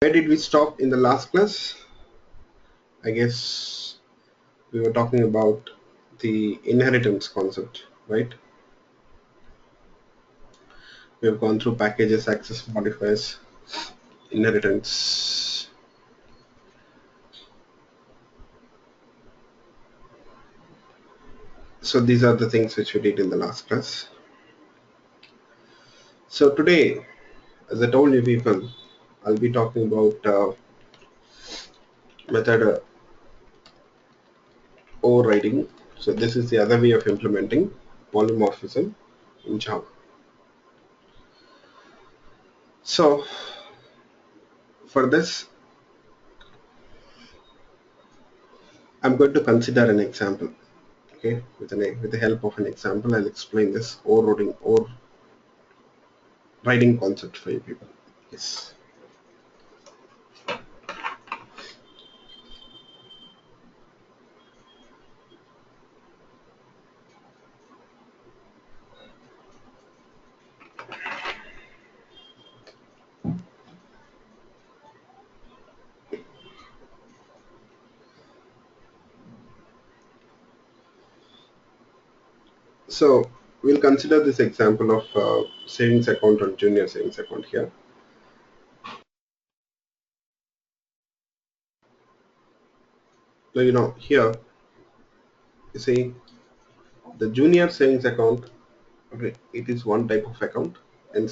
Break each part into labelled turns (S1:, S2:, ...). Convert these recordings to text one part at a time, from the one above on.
S1: Where did we stop in the last class? I guess we were talking about the inheritance concept, right? We have gone through packages, access modifiers, inheritance. So these are the things which we did in the last class. So today, as I told you people, I'll be talking about method overriding. So this is the other way of implementing polymorphism in Java. So for this, I'm going to consider an example. Okay, with the help of an example, I'll explain this overriding concept for you people. Yes. So we'll consider this example of savings account or junior savings account here. So here you see the junior savings account. Okay, it is one type of account, and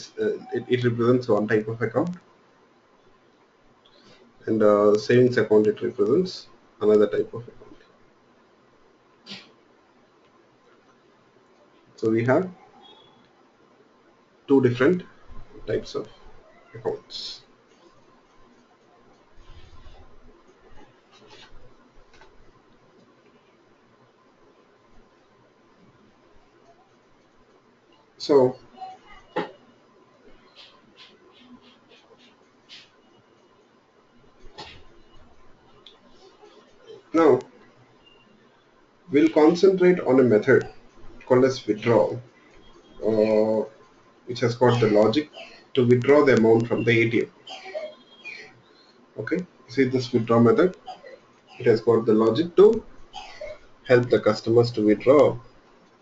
S1: it represents one type of account, and savings account it represents another type of account. So we have two different types of accounts. So now we'll concentrate on a method called as withdrawal, uh, which has got the logic to withdraw the amount from the ATM. Okay, see this withdraw method, it has got the logic to help the customers to withdraw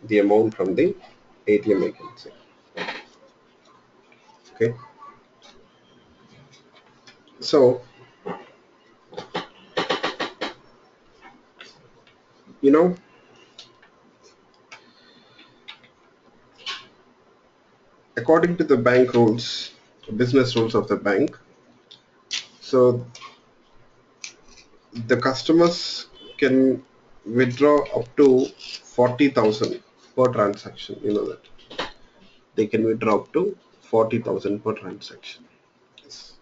S1: the amount from the ATM, I can say. Okay, so you know according to the bank rules, business rules of the bank, so the customers can withdraw up to 40,000 per transaction. You know that they can withdraw up to 40,000 per transaction. Yes.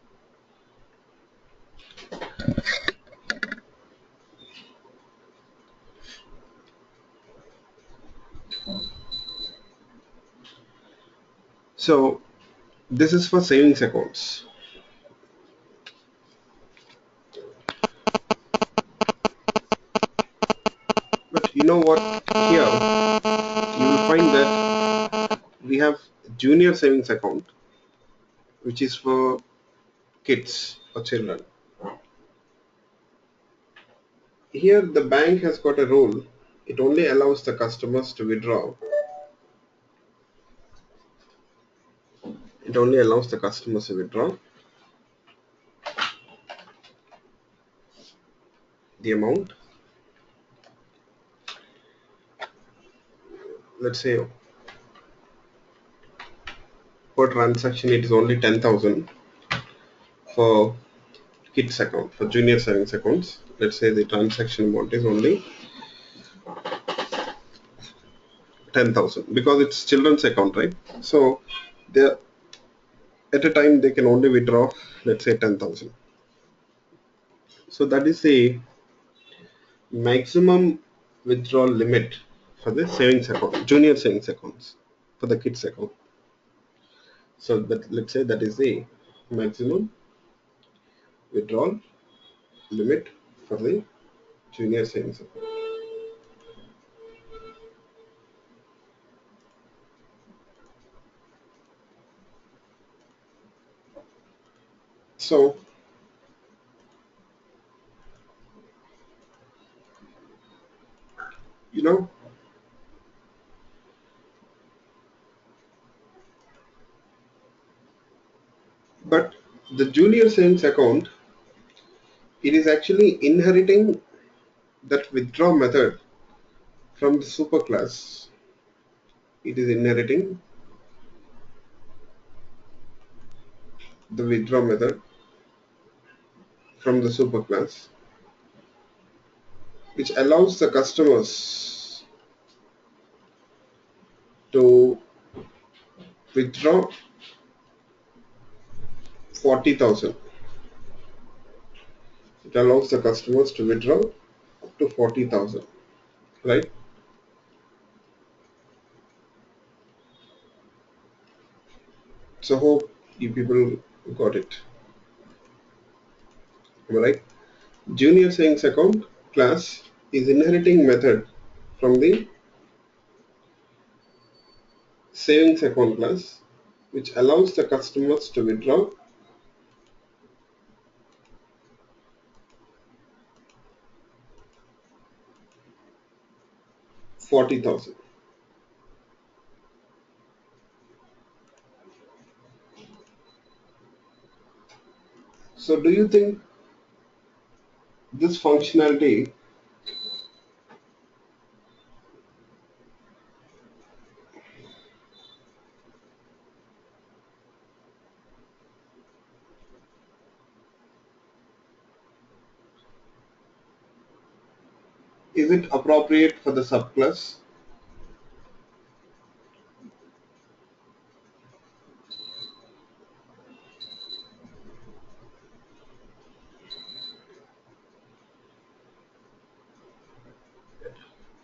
S1: So this is for savings accounts. But you know what? Here you will find that we have junior savings account, which is for kids or children. Here the bank has got a rule. It only allows the customers to withdraw. It only allows the customers to withdraw the amount. Let's say per transaction it is only 10,000 for kids account, for junior savings accounts. Let's say the transaction amount is only 10,000 because it's children's account, right? So they at a time they can only withdraw, let's say 10,000. So that is the maximum withdrawal limit for the savings account, junior savings accounts, for the kids account. So that, let's say that is the maximum withdrawal limit for the junior savings account. So you know. But the junior savings account, it is actually inheriting that withdraw method from the superclass. It is inheriting the withdraw method from the superclass, which allows the customers to withdraw 40,000. It allows the customers to withdraw up to 40,000, right? So hope you people got it. Am I right? Junior savings account class is inheriting method from the savings account class, which allows the customers to withdraw 40,000. So do you think this functionality is it appropriate for the subclass?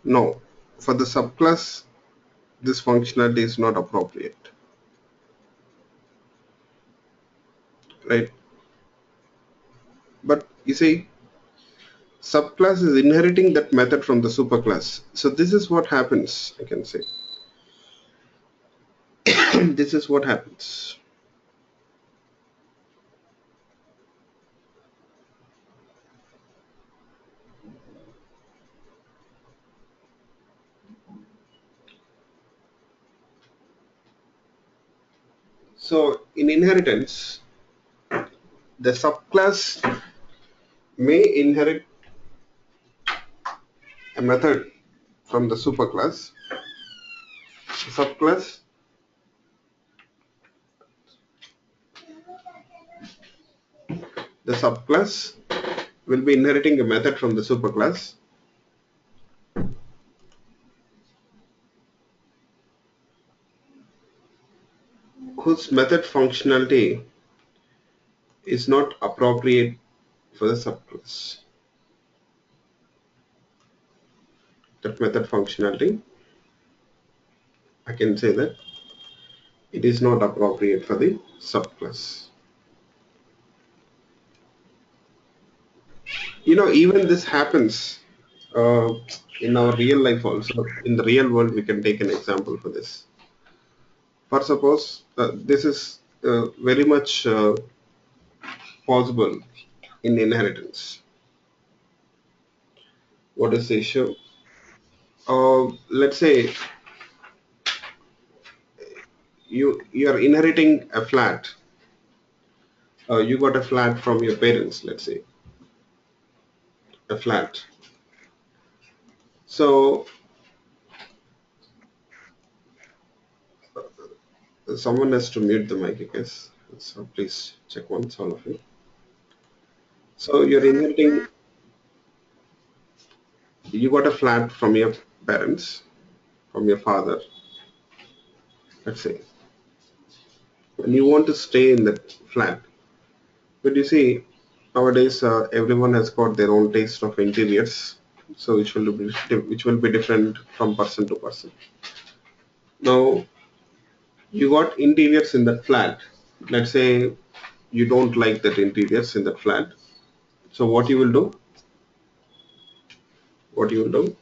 S1: No. For the subclass, this functionality is not appropriate, right? But you see, subclass is inheriting that method from the superclass. So this is what happens, I can say. This is what happens. So in inheritance, the subclass may inherit a method from the superclass. Subclass the subclass will be inheriting a method from the superclass, whose method functionality is not appropriate for the subclass. That method functionality, I can say that it is not appropriate for the subclass. Even this happens uh, in our real life also. In the real world, we can take an example for this. For suppose this is very much possible in inheritance. What is the issue? Let's say you are inheriting a flat. You got a flat from your parents. Let's say a flat. So someone has to mute the mic, I guess. So please check once, all of you. So you're inheriting. You got a flat from your parents, from your father. Let's say, and you want to stay in that flat. But you see, nowadays everyone has got their own taste of interiors, so which will be different from person to person. Now you got interiors in that flat. Let's say you don't like that interiors in that flat. So what you will do? What you will do?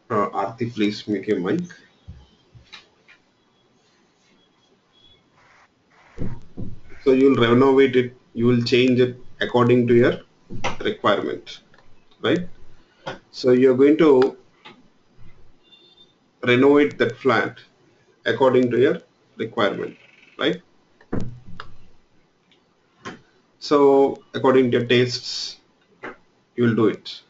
S1: Aarti, please mute your mic. So you'll renovate it you will change it according to your requirement, right? So you're going to renovate that flat according to your requirement, right? So according to your tastes, you will do it.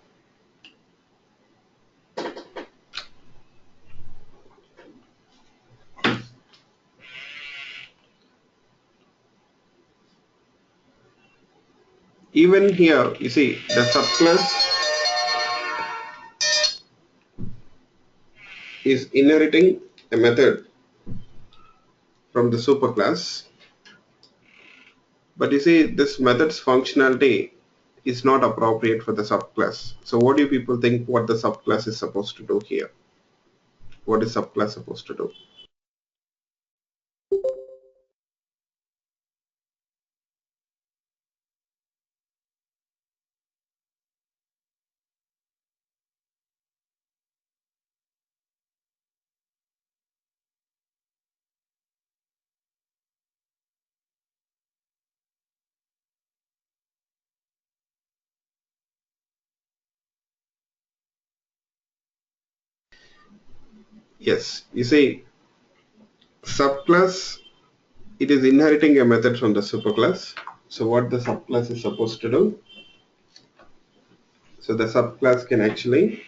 S1: Even here, you see the subclass is inheriting a method from the superclass, but you see this method's functionality is not appropriate for the subclass. So what do you people think what the subclass is supposed to do here? What is subclass supposed to do? Yes, you see subclass, it is inheriting a method from the superclass. So what the subclass is supposed to do? So the subclass can actually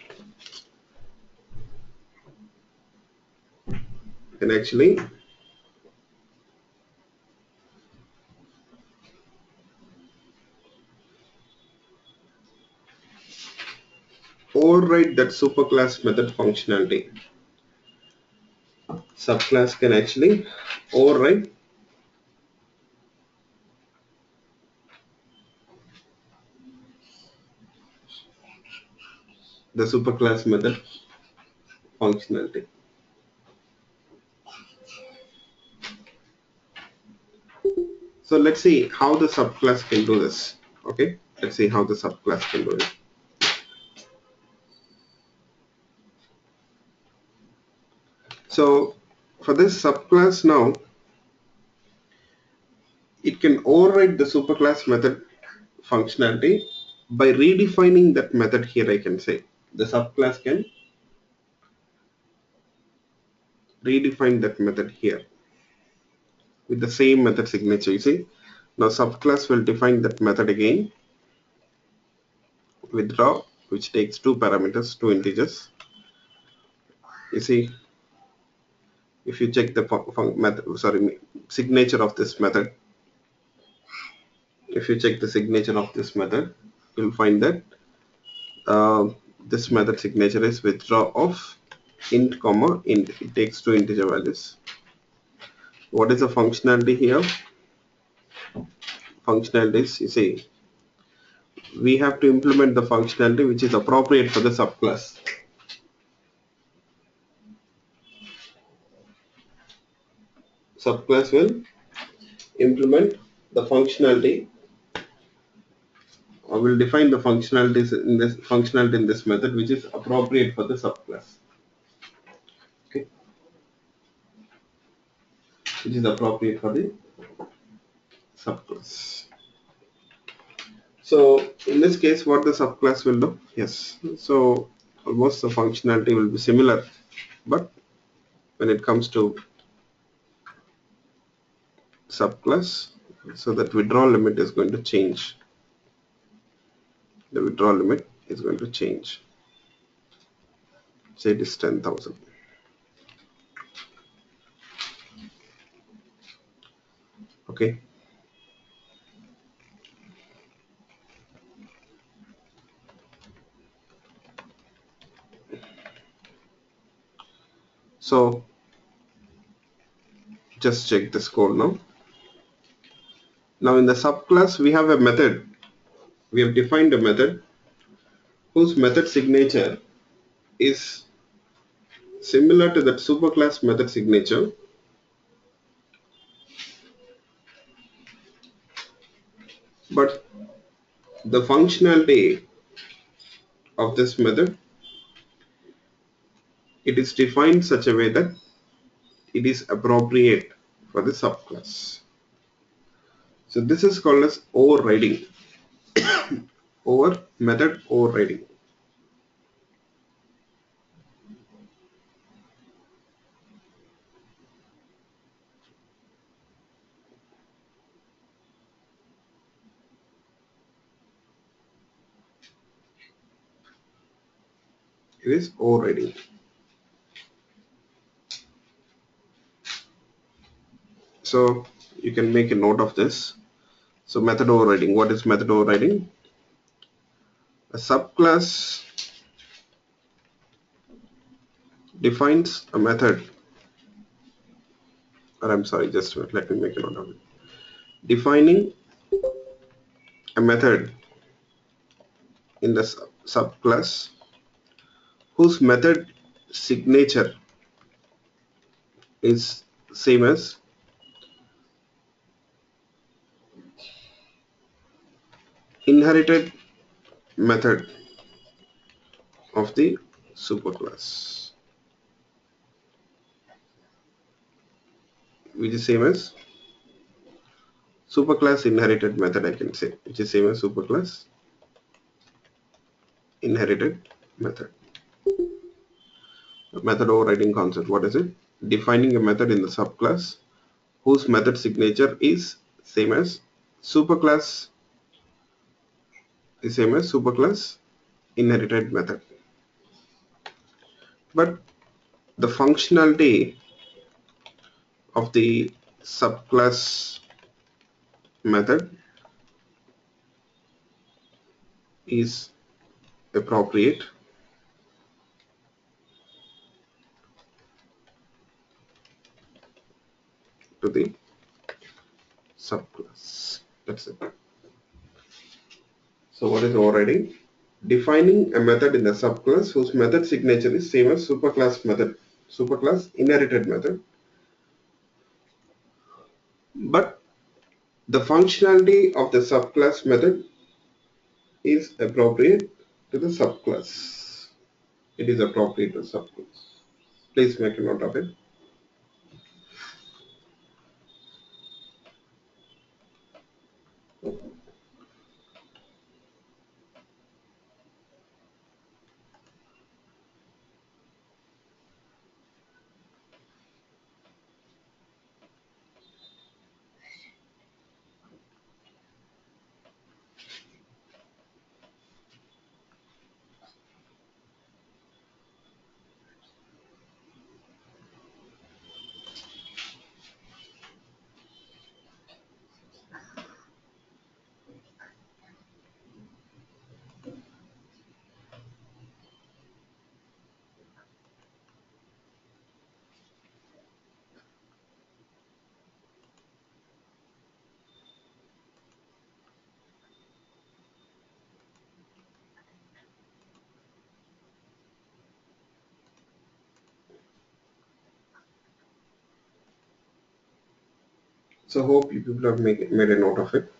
S1: override that superclass method functionality. Subclass can actually override the superclass method functionality. So let's see how the subclass can do this. Okay, let's see how the subclass can do it. So for this subclass now, it can override the superclass method functionality by redefining that method here. I can say the subclass can redefine that method here with the same method signature. You see, now subclass will define that method again, withdraw, which takes two parameters, two integers. You see, if you check the signature of this method, if you check the signature of this method, you'll find that uh, this method signature is withdraw of int comma int. It takes two integer values. What is the functionality here? Functionality is, you see, we have to implement the functionality which is appropriate for the subclass. Subclass will implement the functionality or will define the functionality in this method which is appropriate for the subclass. Okay, which is appropriate for the subclass. So in this case, what the subclass will do? Yes, so almost the functionality will be similar, but when it comes to subclass, so that withdrawal limit is going to change. The withdrawal limit is going to change. Say it is 10,000. Okay. So just check this code now. Now in the subclass we have a method. We have defined a method whose method signature is similar to that superclass method signature, but the functionality of this method, it is defined such a way that it is appropriate for the subclass. So this is called as overriding. Over method overriding. It is overriding. So you can make a note of this. So method overriding. What is method overriding? A subclass defines a method, or I'm sorry, just wait, let me make a note of it. Defining a method in the subclass whose method signature is same as inherited method of the superclass, which is same as superclass inherited method, I can say, which is same as superclass inherited method. Method overriding concept, what is it? Defining a method in the subclass whose method signature is same as superclass inherited method. But the functionality of the subclass method is appropriate to the subclass. That's it. So what is overriding? Defining a method in the subclass whose method signature is same as superclass inherited method, but the functionality of the subclass method is appropriate to the subclass. It is appropriate to subclass. Please make a note of it. So hope you people have made a note of it.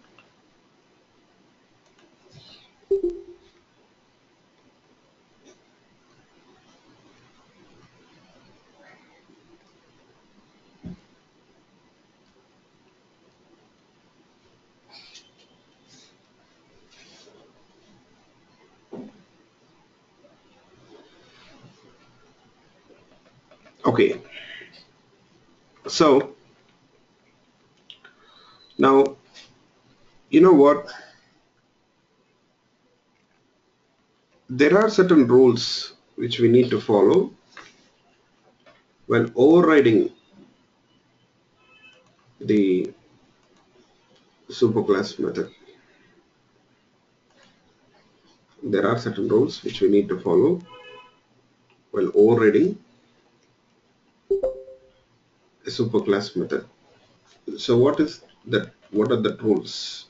S1: Okay. So now, you know what? There are certain rules which we need to follow when overriding the superclass method. There are certain rules which we need to follow while overriding a superclass method. So what is that? What are the rules?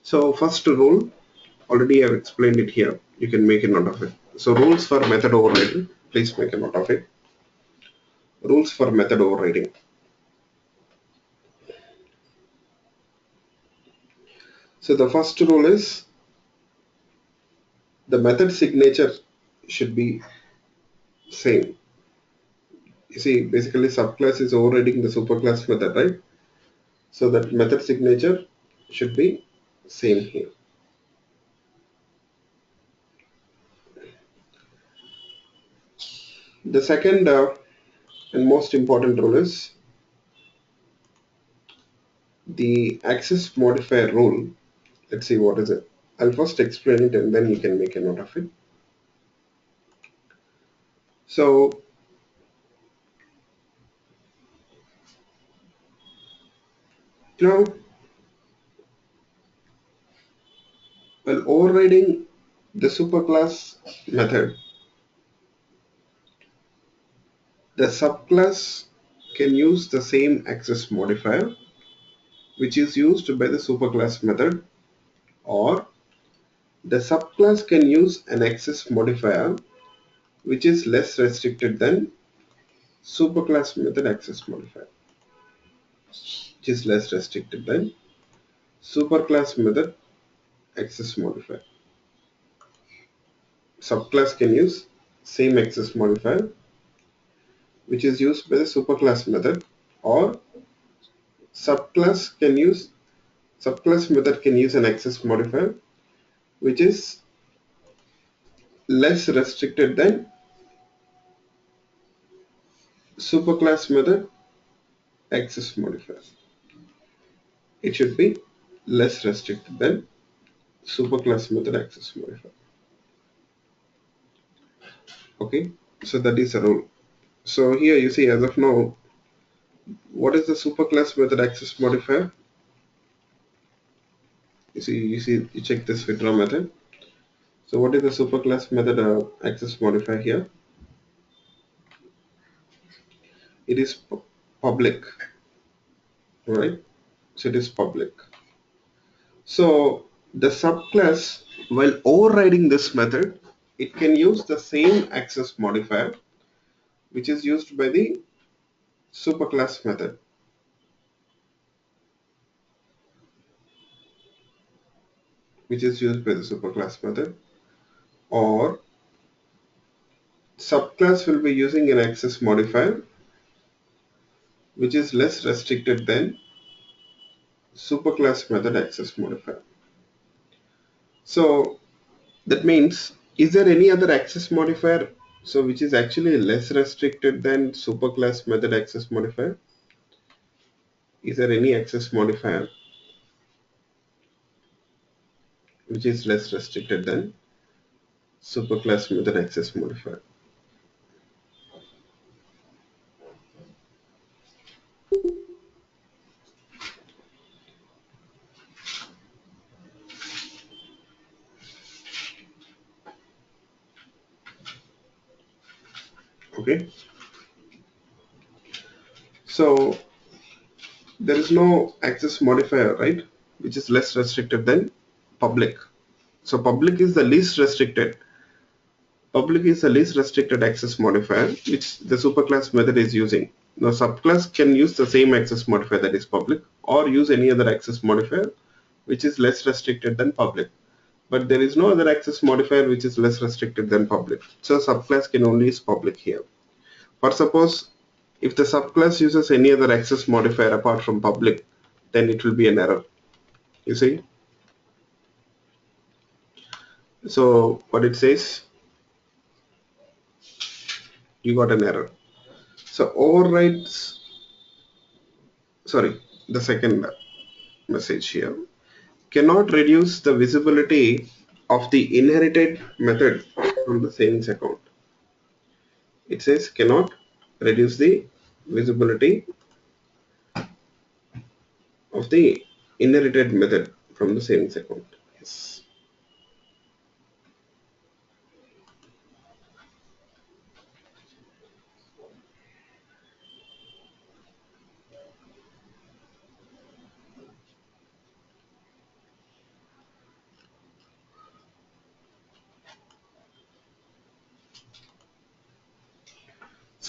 S1: So first rule, already I've explained it here. You can make a note of it. So rules for method overriding, please make a note of it. Rules for method overriding. So the first rule is the method signature should be same. You see, basically subclass is overriding the superclass method, right? So that method signature should be same here. The second and most important rule is the access modifier rule. Let's see what is it. I'll first explain it and then you can make a note of it. So now, while overriding the superclass method, the subclass can use the same access modifier which is used by the superclass method, or the subclass can use an access modifier which is less restricted than superclass method access modifier, which is less restricted than superclass method access modifier. Subclass can use same access modifier which is used by the superclass method, or subclass can use subclass method can use an access modifier which is less restricted than superclass method access modifier. It should be less restricted than superclass method access modifier. Okay, so that is a rule. So here you see, as of now, what is the superclass method access modifier? You check this withdraw method. So what is the superclass method access modifier here? It is public, right? So it is public. So the subclass, while overriding this method, it can use the same access modifier which is used by the superclass method. Which is used by the superclass method, or subclass will be using an access modifier which is less restricted than superclass method access modifier. So that means, is there any other access modifier so which is actually less restricted than superclass method access modifier? Is there any access modifier which is less restricted than superclass method access modifier? Okay, so there is no access modifier, right, which is less restricted than public. So public is the least restricted. Public is the least restricted access modifier which the superclass method is using. Now subclass can use the same access modifier, that is public, or use any other access modifier which is less restricted than public. But there is no other access modifier which is less restricted than public. So subclass can only use public here. For suppose if the subclass uses any other access modifier apart from public, then it will be an error. You see? So what it says, you got an error. So overrides, sorry, the second message here, cannot reduce the visibility of the inherited method from the savings account. It says cannot reduce the visibility of the inherited method from the savings account. Yes.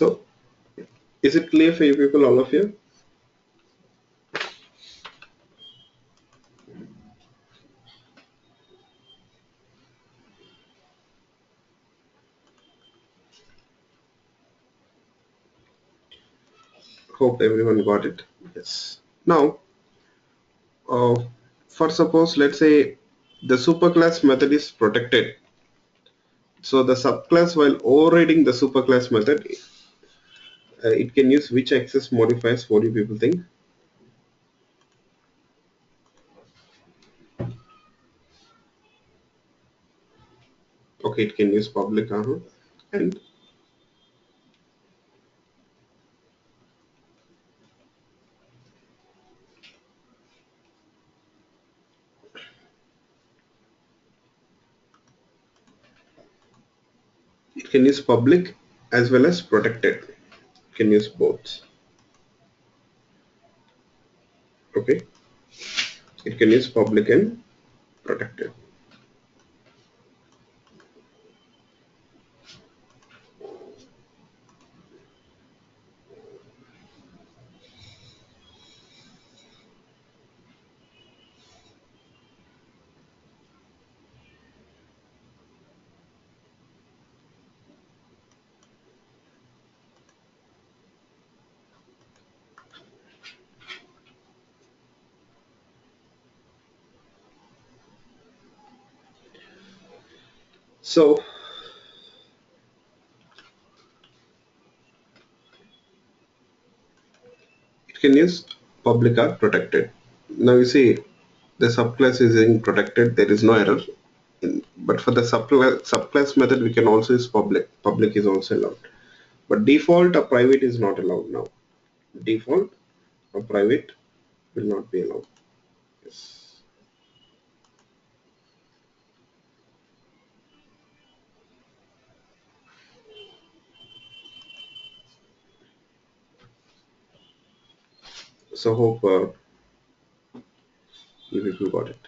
S1: So is it clear for you people, all of you? Hope everyone got it. Yes. Now, uh, for suppose let's say the superclass method is protected. So the subclass, while overriding the superclass method, it can use which access modifiers? What do you people think? Okay, it can use public, and it can use public as well as protected. It can use both. Okay, it can use public and protected. So it can use public or protected. Now you see the subclass is in protected, there is no error. But for the subclass method, we can also use public. Public is also allowed. But default or private is not allowed now. Default or private will not be allowed. Yes. So hope you people got it.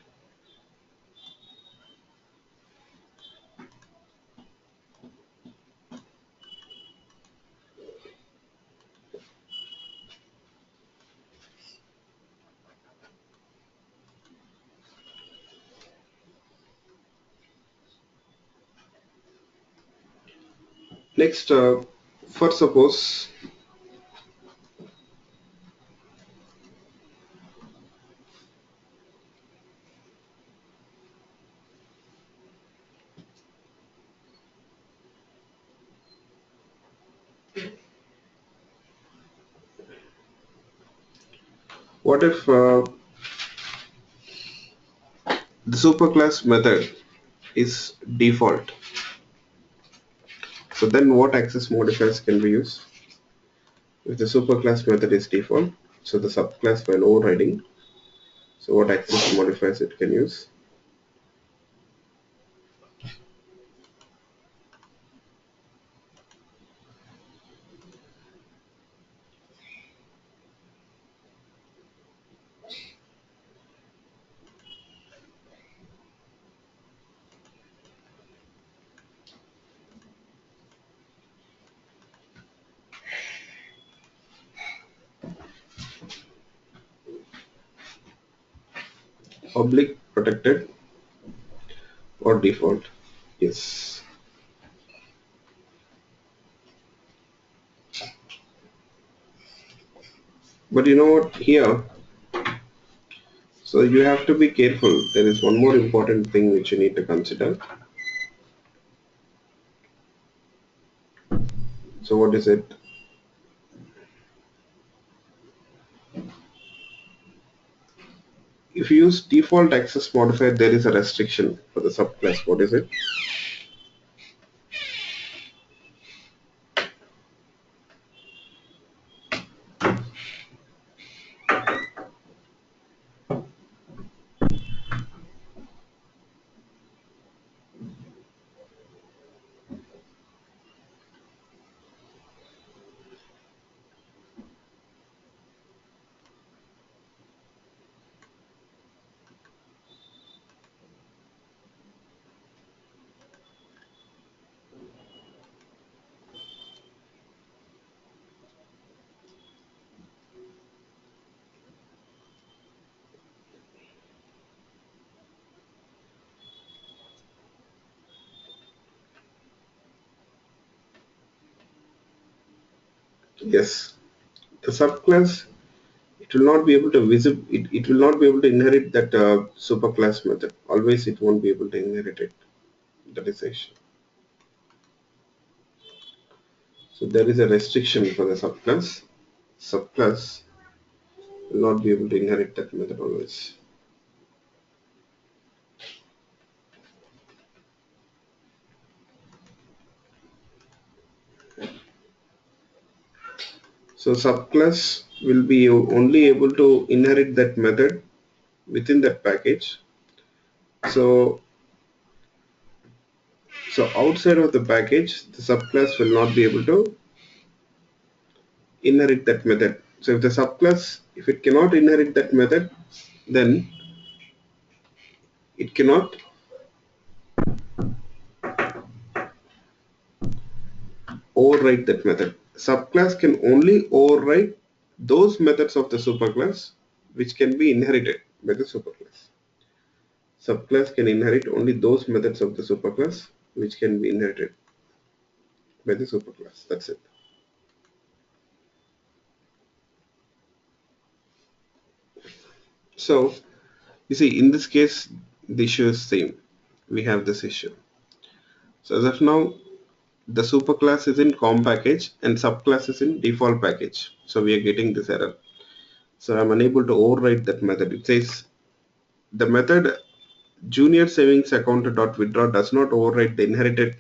S1: Next, for suppose what if the superclass method is default? So then what access modifiers can we use? If the superclass method is default, so the subclass while overriding, so what access modifiers it can use? Public, protected, or default? Yes. But you know what? Here, so you have to be careful. There is one more important thing which you need to consider. So what is it? If you use default access modifier, there is a restriction for the subclass. What is it? Yes, the subclass, it will not be able to it will not be able to inherit that superclass method. Always it won't be able to inherit it. That is the issue. So there is a restriction for the subclass. Subclass will not be able to inherit that method always. So subclass will be only able to inherit that method within that package. So outside of the package, the subclass will not be able to inherit that method. So if the subclass, if it cannot inherit that method, then it cannot override that method. Subclass can only override those methods of the superclass which can be inherited by the superclass. Subclass can inherit only those methods of the superclass which can be inherited by the superclass. That's it. So you see, in this case, the issue is same. We have this issue. So as of now, the superclass is in COM package and subclass is in default package. So we are getting this error. So I'm unable to override that method. It says the method junior savings account dot withdraw does not override the inherited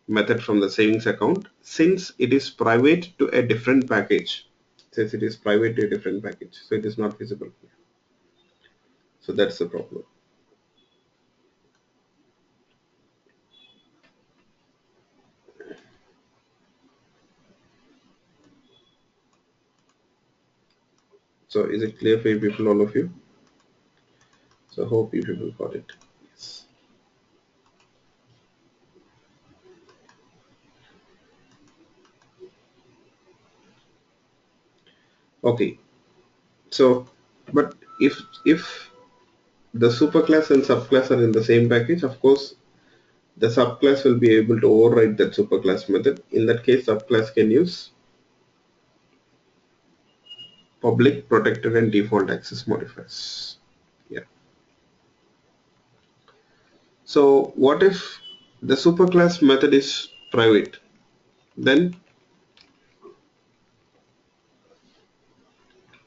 S1: method from the savings account since it is private to a different package. It says it is private to a different package, so it is not visible. So that's the problem. So is it clear for you people, all of you? So hope you people got it. Yes. Okay. So, but if the superclass and subclass are in the same package, of course, the subclass will be able to override that superclass method. In that case, subclass can use public, protected, and default access modifiers. Yeah. So what if the superclass method is private? Then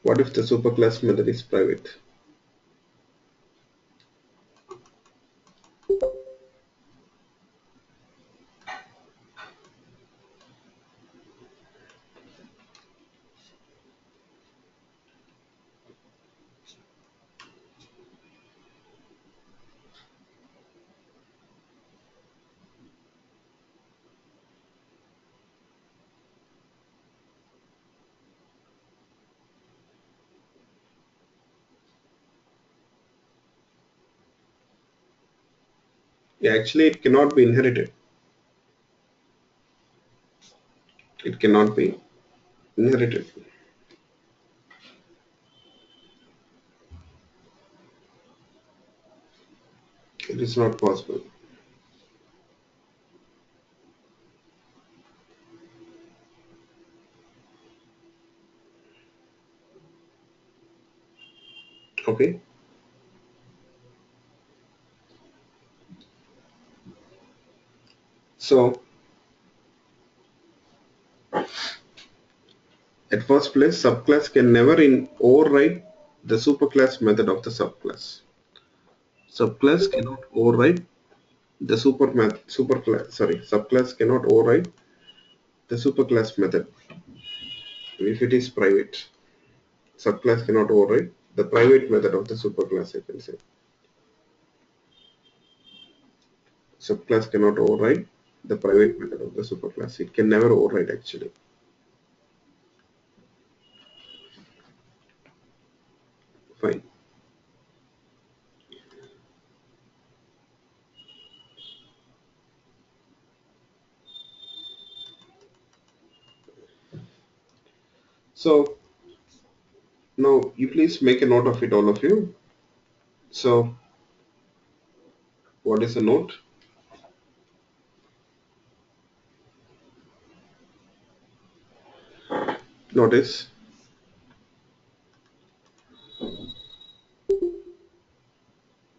S1: what if the superclass method is private? Yeah, actually it cannot be inherited. It cannot be inherited. It is not possible. Okay. So at first place, subclass can never override the superclass method of the subclass. Subclass cannot override the subclass cannot override the superclass method if it is private. Subclass cannot override the private method of the superclass, I can say. Subclass cannot override the private method of the superclass. It can never override actually. Fine. So now you please make a note of it, all of you. So what is a note? Notice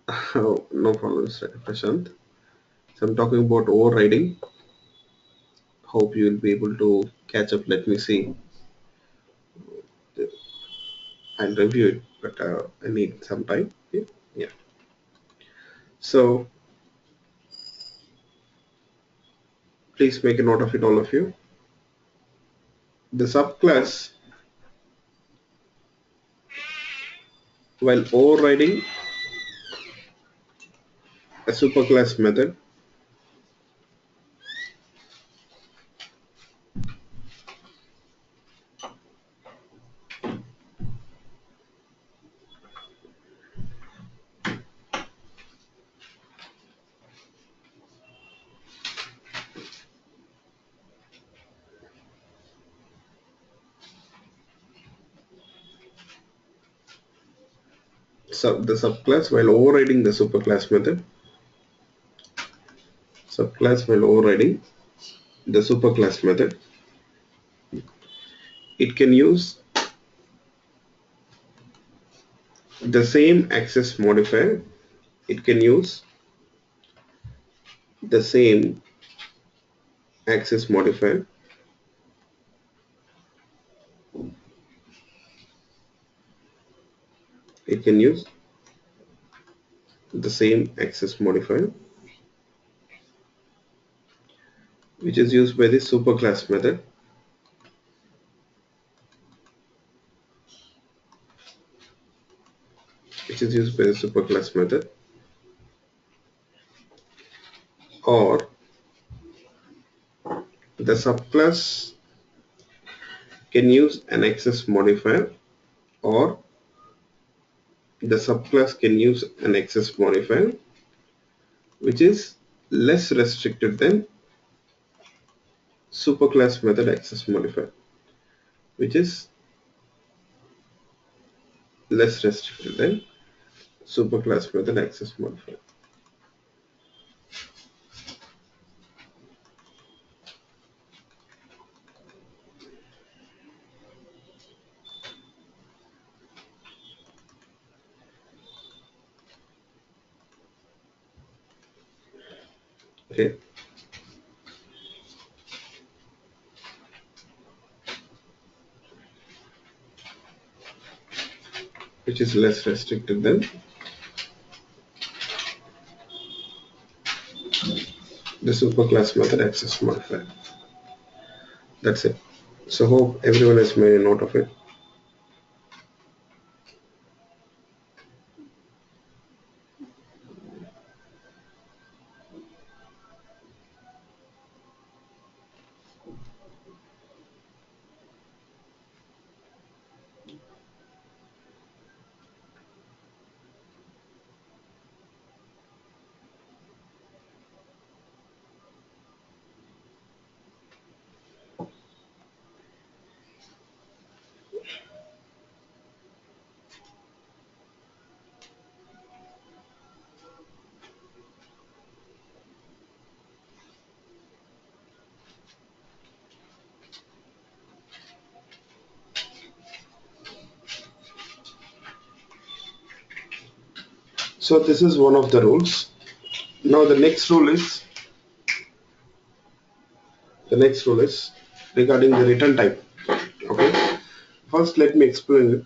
S1: oh, no problem, Prashant. So I'm talking about overriding. Hope you will be able to catch up. Let me see. I'll review it, but I need some time. Okay? Yeah. So please make a note of it, all of you. The subclass, while overriding a superclass method, the subclass while overriding the superclass method, subclass while overriding the superclass method, it can use the same access modifier. It can use the same access modifier. It can use the same access modifier which is used by the superclass method, which is used by the superclass method, or the subclass can use an access modifier, or the subclass can use an access modifier which is less restricted than superclass method access modifier, which is less restricted than superclass method access modifier. Okay. Which is less restricted than the superclass method access modifier. That's it. So hope everyone has made a note of it. So this is one of the rules. Now the next rule is regarding the return type. Okay. First let me explain it,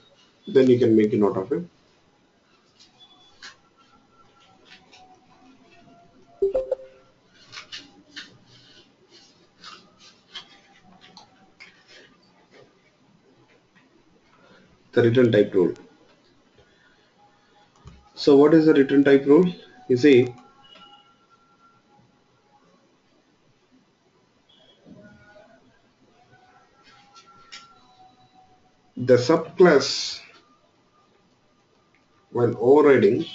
S1: then you can make a note of it. The return type rule. So what is the return type rule? You see, the subclass while overriding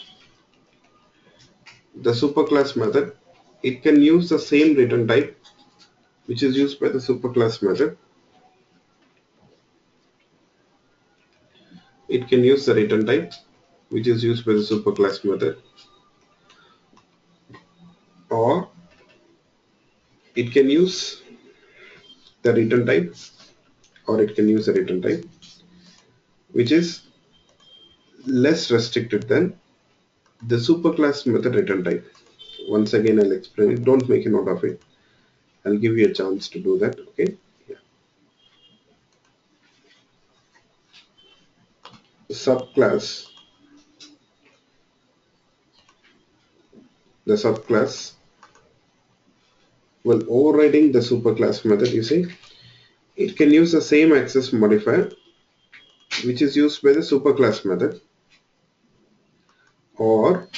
S1: the superclass method, it can use the same return type which is used by the superclass method. It can use the return type which is used by the superclass method, or it can use the return type or it can use a return type which is less restricted than the superclass method return type. Once again, I'll explain it. Don't make a note of it. I'll give you a chance to do that. Okay. Yeah. The subclass, well, overriding the superclass method, you see, it can use the same access modifier which is used by the superclass method, or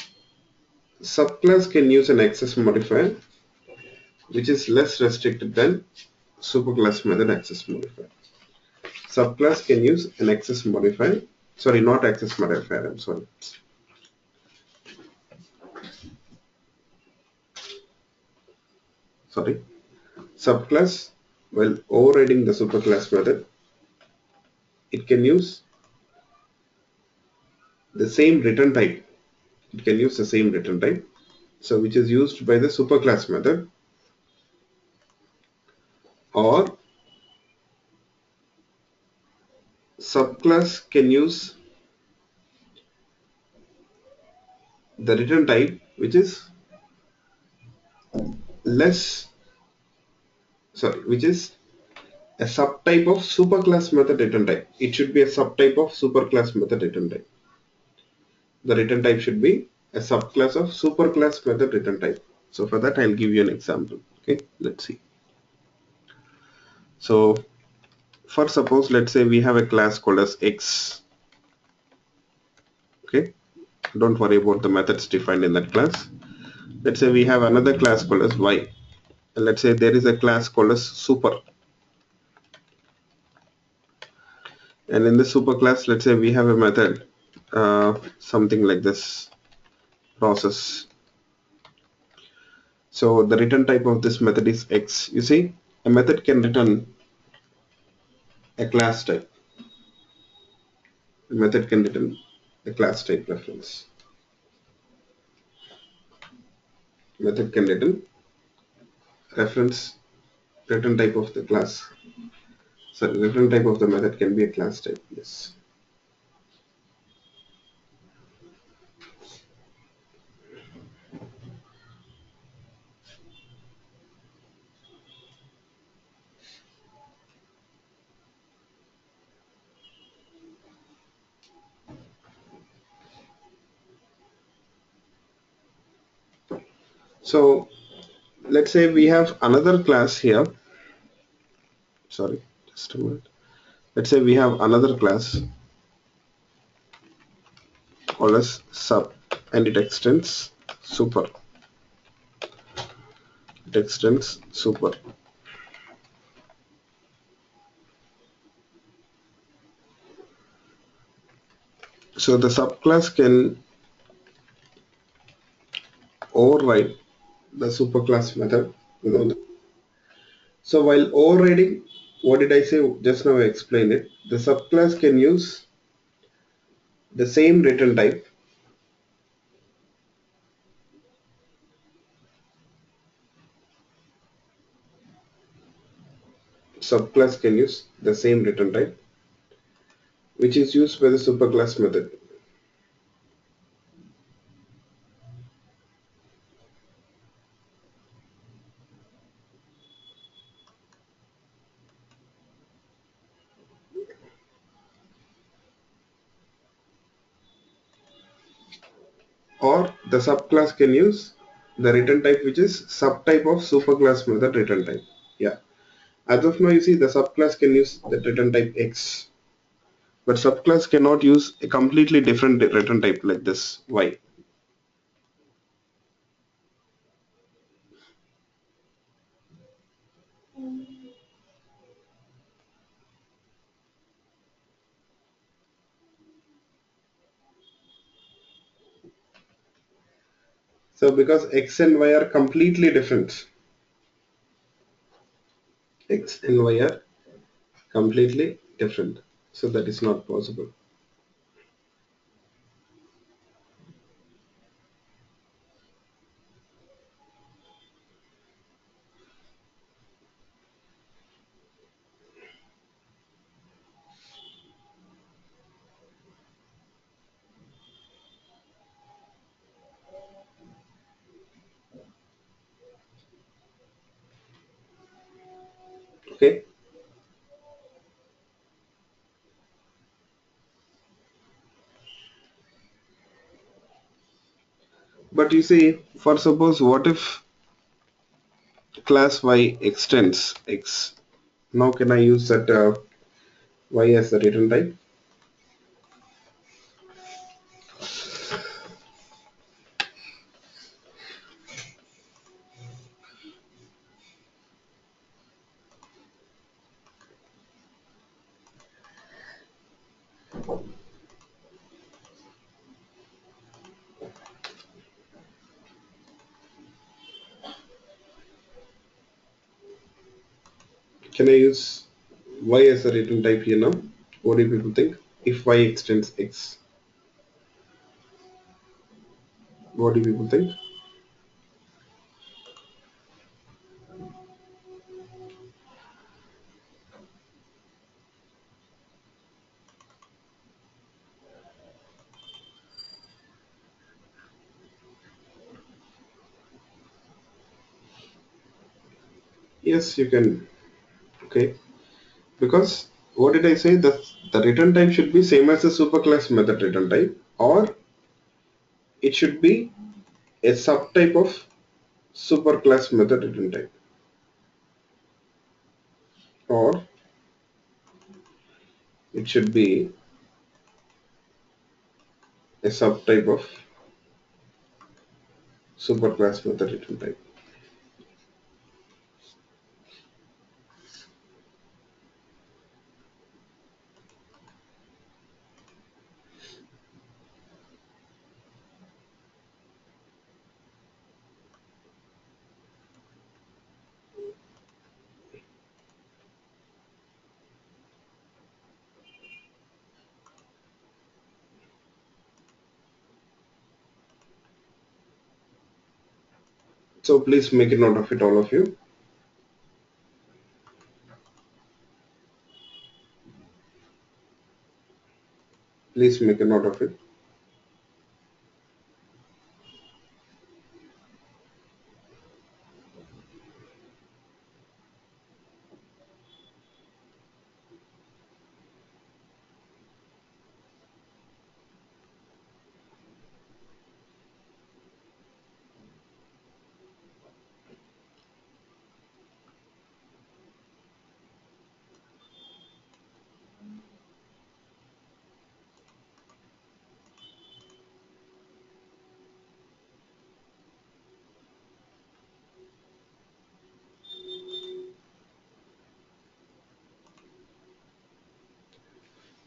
S1: subclass can use an access modifier which is less restricted than superclass method access modifier. Subclass can use an access modifier, sorry, not access modifier, I'm sorry. Sorry. Subclass, while overriding the superclass method, it can use the same return type. It can use the same return type, so which is used by the superclass method, or subclass can use the return type which is less, sorry, which is a subtype of superclass method return type. It should be a subtype of superclass method return type. The return type should be a subclass of superclass method return type. So for that, I'll give you an example. Okay, let's see. So for suppose, let's say we have a class called as X. Okay, don't worry about the methods defined in that class. Let's say we have another class called as Y. And let's say there is a class called as super. And in the super class, let's say we have a method, something like this, process. So the return type of this method is X. You see, a method can return a class type. A method can return a class type reference. Method can return reference return type of the class. So return type of the method can be a class type. Yes. So let's say we have another class here. Sorry, just a minute. Let's say we have another class called as sub, and it extends super. It extends super. So the subclass can override the superclass method. So while overriding, what did I say just now? I explained it. The subclass can use the same return type subclass can use the same return type which is used by the superclass method, or the subclass can use the return type which is subtype of superclass method return type. Yeah, as of now you see the subclass can use the return type X, but subclass cannot use a completely different return type like this Y. So because X and Y are completely different, X and Y are completely different, so that is not possible. Okay, but you see, for suppose what if class y extends x? Now can I use that y as the return type? Can I use y as a return type here now? What do people think? If y extends x, what do people think? Yes, you can. Okay, because what did I say? The return type should be same as the superclass method return type, or it should be a subtype of superclass method return type, or it should be a subtype of superclass method return type. So please make a note of it, all of you. Please make a note of it.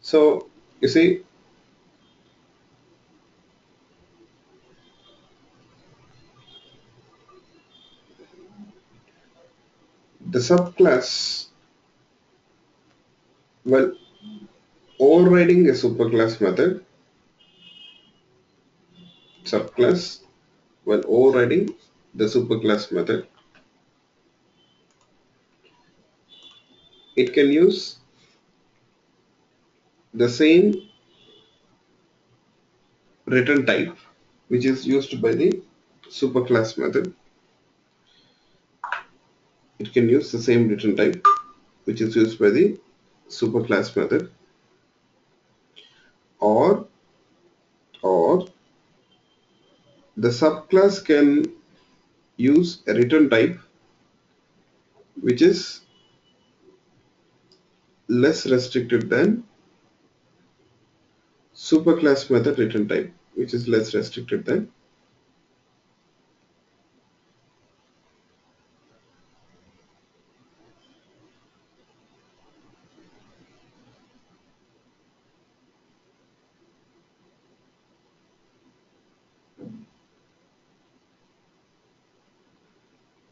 S1: So you see, the subclass, well, overriding a superclass method, subclass, while overriding the superclass method, it can use the same return type which is used by the superclass method. It can use the same return type which is used by the superclass method, or or the subclass can use a return type which is less restricted than superclass method return type, which is less restricted than,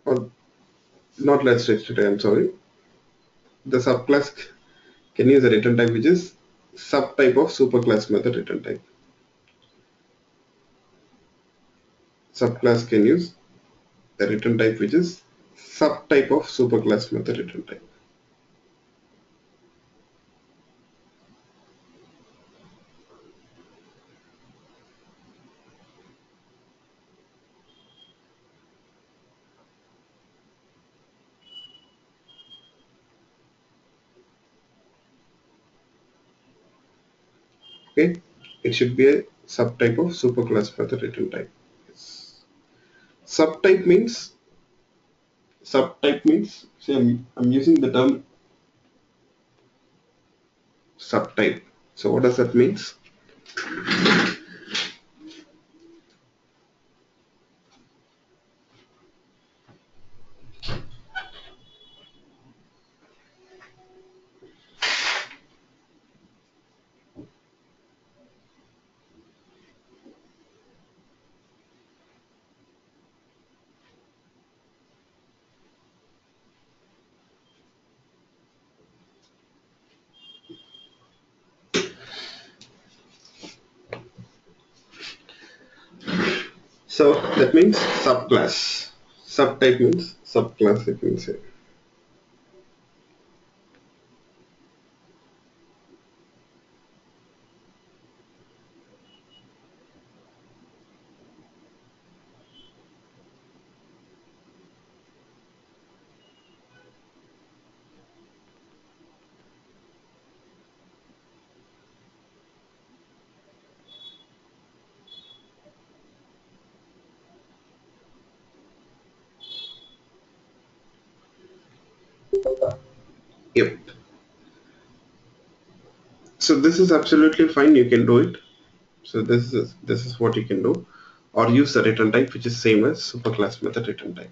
S1: or not less restricted, I'm sorry. The subclass can use a return type which is subtype of superclass method return type. Subclass can use a return type which is subtype of superclass method return type. Okay, it should be a subtype of superclass method return type. Yes. Subtype means see, I'm using the term subtype. So what does that means? So that means subclass. Subtype means subclass, you can say. Yep. So this is absolutely fine. You can do it. So this is what you can do, or use the return type which is same as superclass method return type.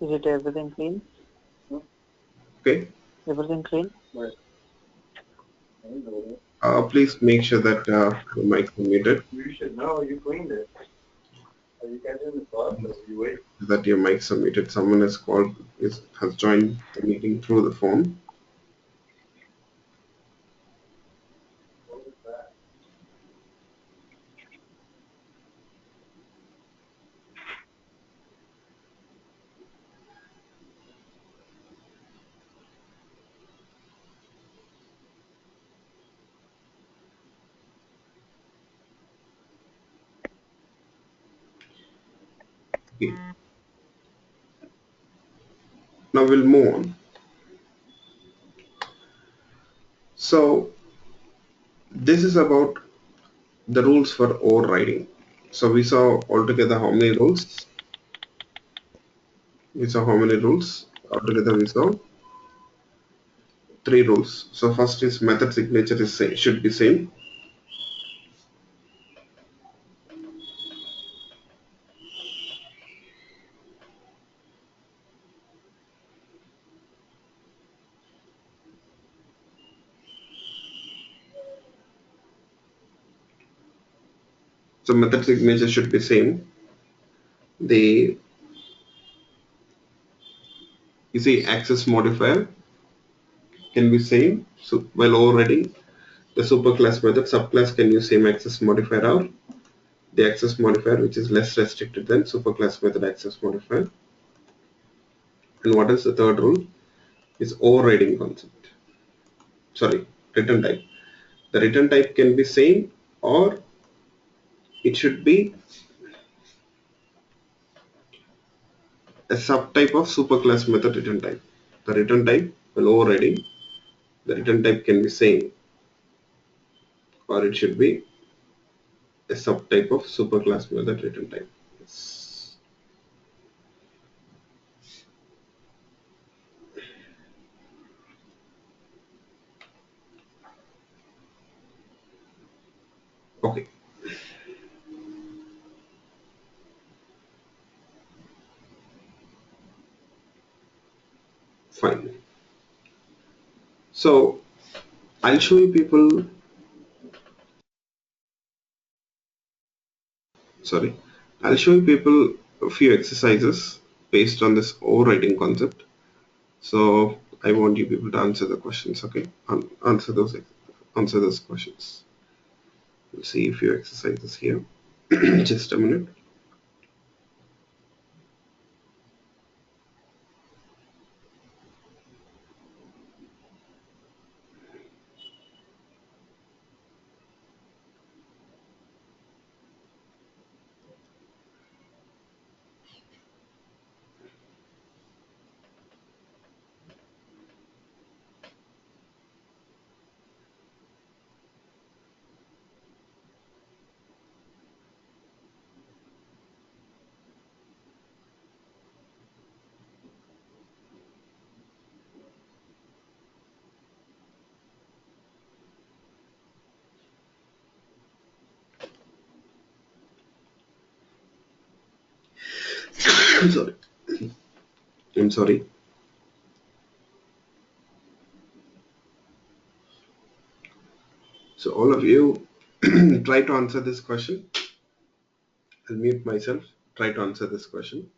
S2: Is it everything clean?
S1: Okay.
S2: Everything clean?
S1: Please make sure that your mic is muted.
S3: You should know. You cleaned it. Are you catching the process? You wait.
S1: That your mics are muted. Someone has has joined the meeting through the phone.
S3: What was that?
S1: Okay. Now we'll move on. So this is about the rules for overriding. So we saw altogether how many rules? We saw how many rules? Altogether we saw three rules. So first is method signature is same, should be same. So method signature should be same. The you see access modifier can be same. So while overriding the superclass method, subclass can use same access modifier or the access modifier which is less restricted than superclass method access modifier. And what is the third rule? Is overriding concept. Sorry, return type. The return type can be same or it should be a subtype of superclass method return type. The return type when overriding, the return type can be same or it should be a subtype of superclass method return type. Yes. Okay, fine. So I'll show you people, sorry, I'll show you people a few exercises based on this overriding concept. So I want you people to answer the questions, okay? Answer those answer those questions. We'll see a few exercises here. Just a minute. I'm sorry. I'm sorry. So all of you try to answer this question. I'll mute myself. Try to answer this question.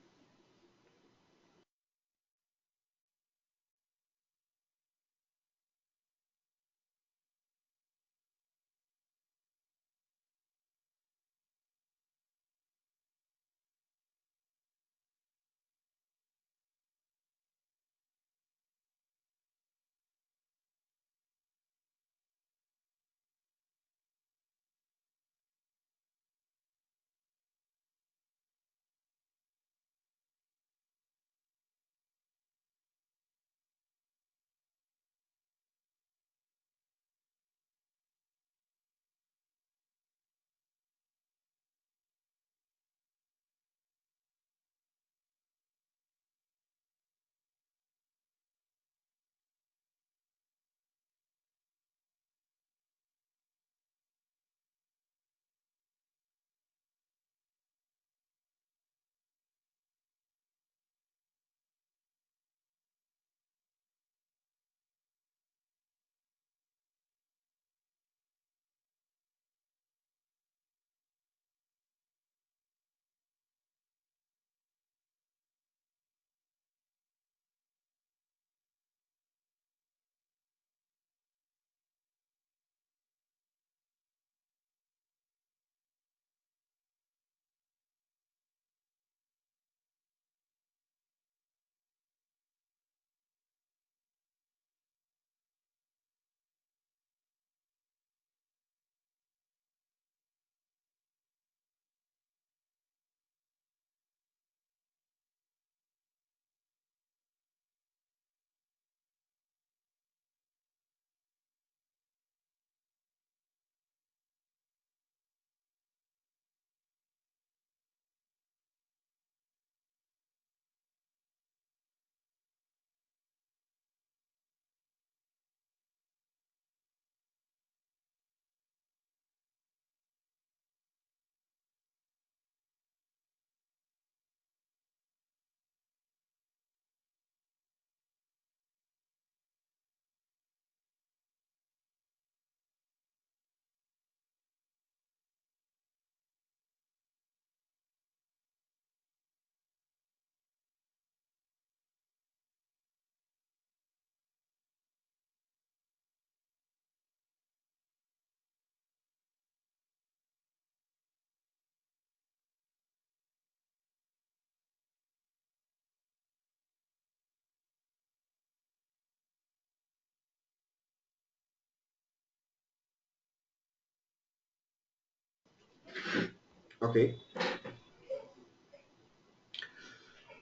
S1: Okay.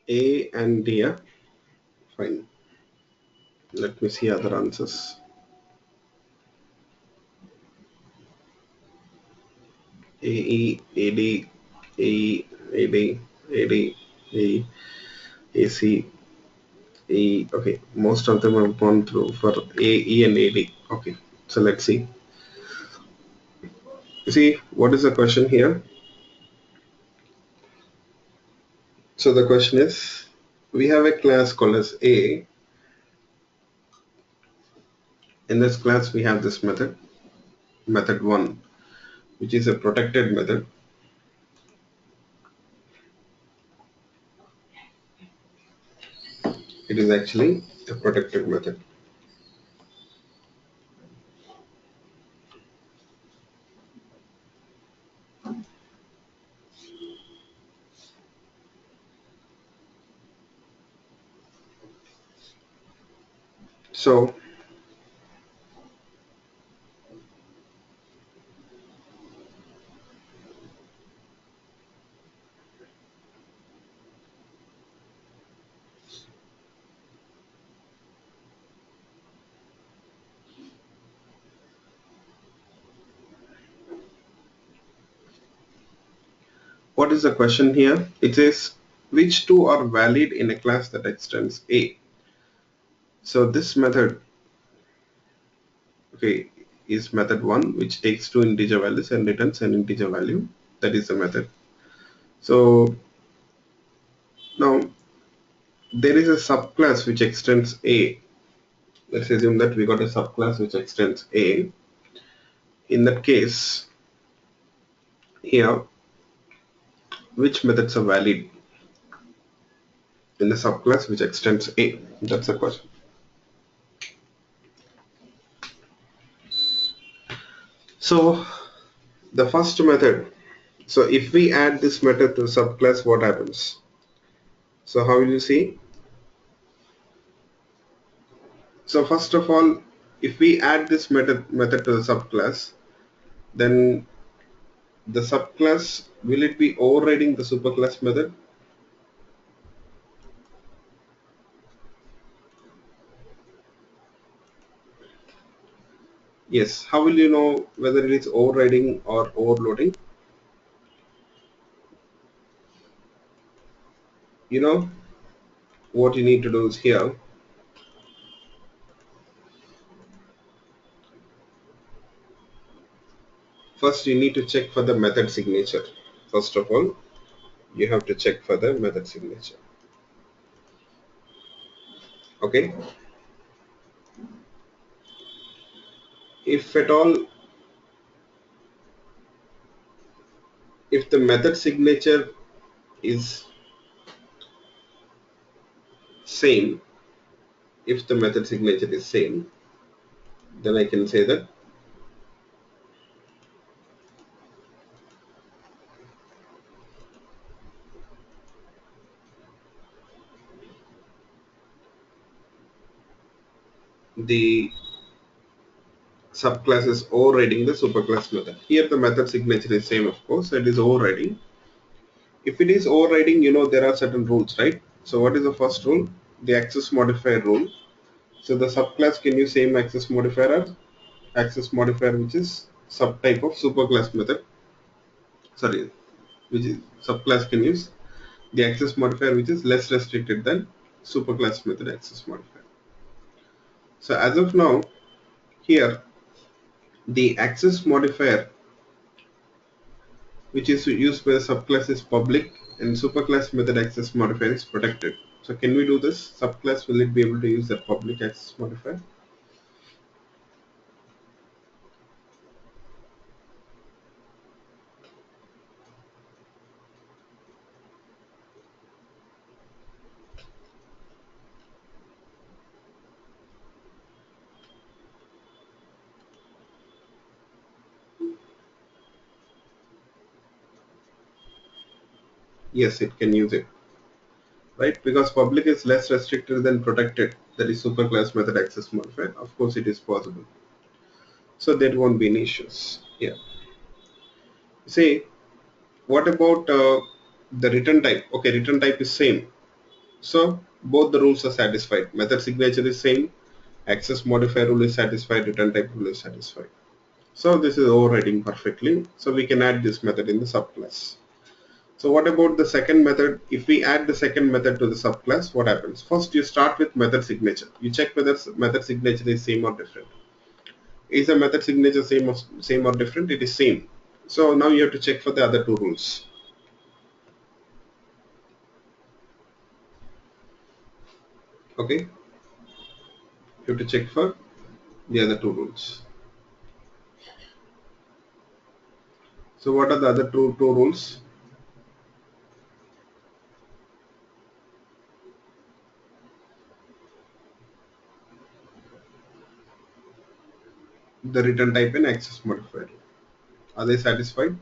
S1: A and D. Fine. Let me see other answers. AE, AD, AE, AD, AD, AE, AC, AE. Okay, most of them have gone through for AE and AD. Okay, so let's see. See, what is the question here? So the question is, we have a class called as A. In this class, we have this method, method 1, which is a protected method. It is actually a protected method. So what is the question here? It says which two are valid in a class that extends A. So this method, okay, is method 1, which takes two integer values and returns an integer value. That is the method. So now there is a subclass which extends A. Let's assume that we got a subclass which extends A. In that case, here, which methods are valid in the subclass which extends A? That's the question. So the first method, so if we add this method to subclass, what happens? So how will you see? So first of all, if we add this method to the subclass, then the subclass, will it be overriding the superclass method? Yes. How will you know whether it is overriding or overloading? You know what you need to do is here. First, you need to check for the method signature. First of all, you have to check for the method signature. Okay. If at all, if the method signature is same, if the method signature is same, then I can say that the subclass is overriding the superclass method. Here the method signature is same, of course, it is overriding. If it is overriding, you know there are certain rules, right? So what is the first rule? The access modifier rule. So the subclass can use same access modifier as access modifier which is subtype of superclass method. Sorry, which is subclass can use the access modifier which is less restricted than superclass method access modifier. So as of now, here the access modifier which is used by the subclass is public and superclass method access modifier is protected. So can we do this? Subclass, will it be able to use that public access modifier? Yes, it can use it, right? Because public is less restricted than protected, that is superclass method access modifier. Of course, it is possible. So there won't be any issues. Yeah. Say, what about the return type? Okay, return type is same. So both the rules are satisfied. Method signature is same. Access modifier rule is satisfied. Return type rule is satisfied. So this is overriding perfectly. So we can add this method in the subclass. So what about the second method? If we add the second method to the subclass, what happens? First, you start with method signature. You check whether method signature is same or different. Is the method signature same or different? It is same. So now you have to check for the other two rules. Okay, you have to check for the other two rules. So what are the other two rules? The return type and access modifier. Are they satisfied?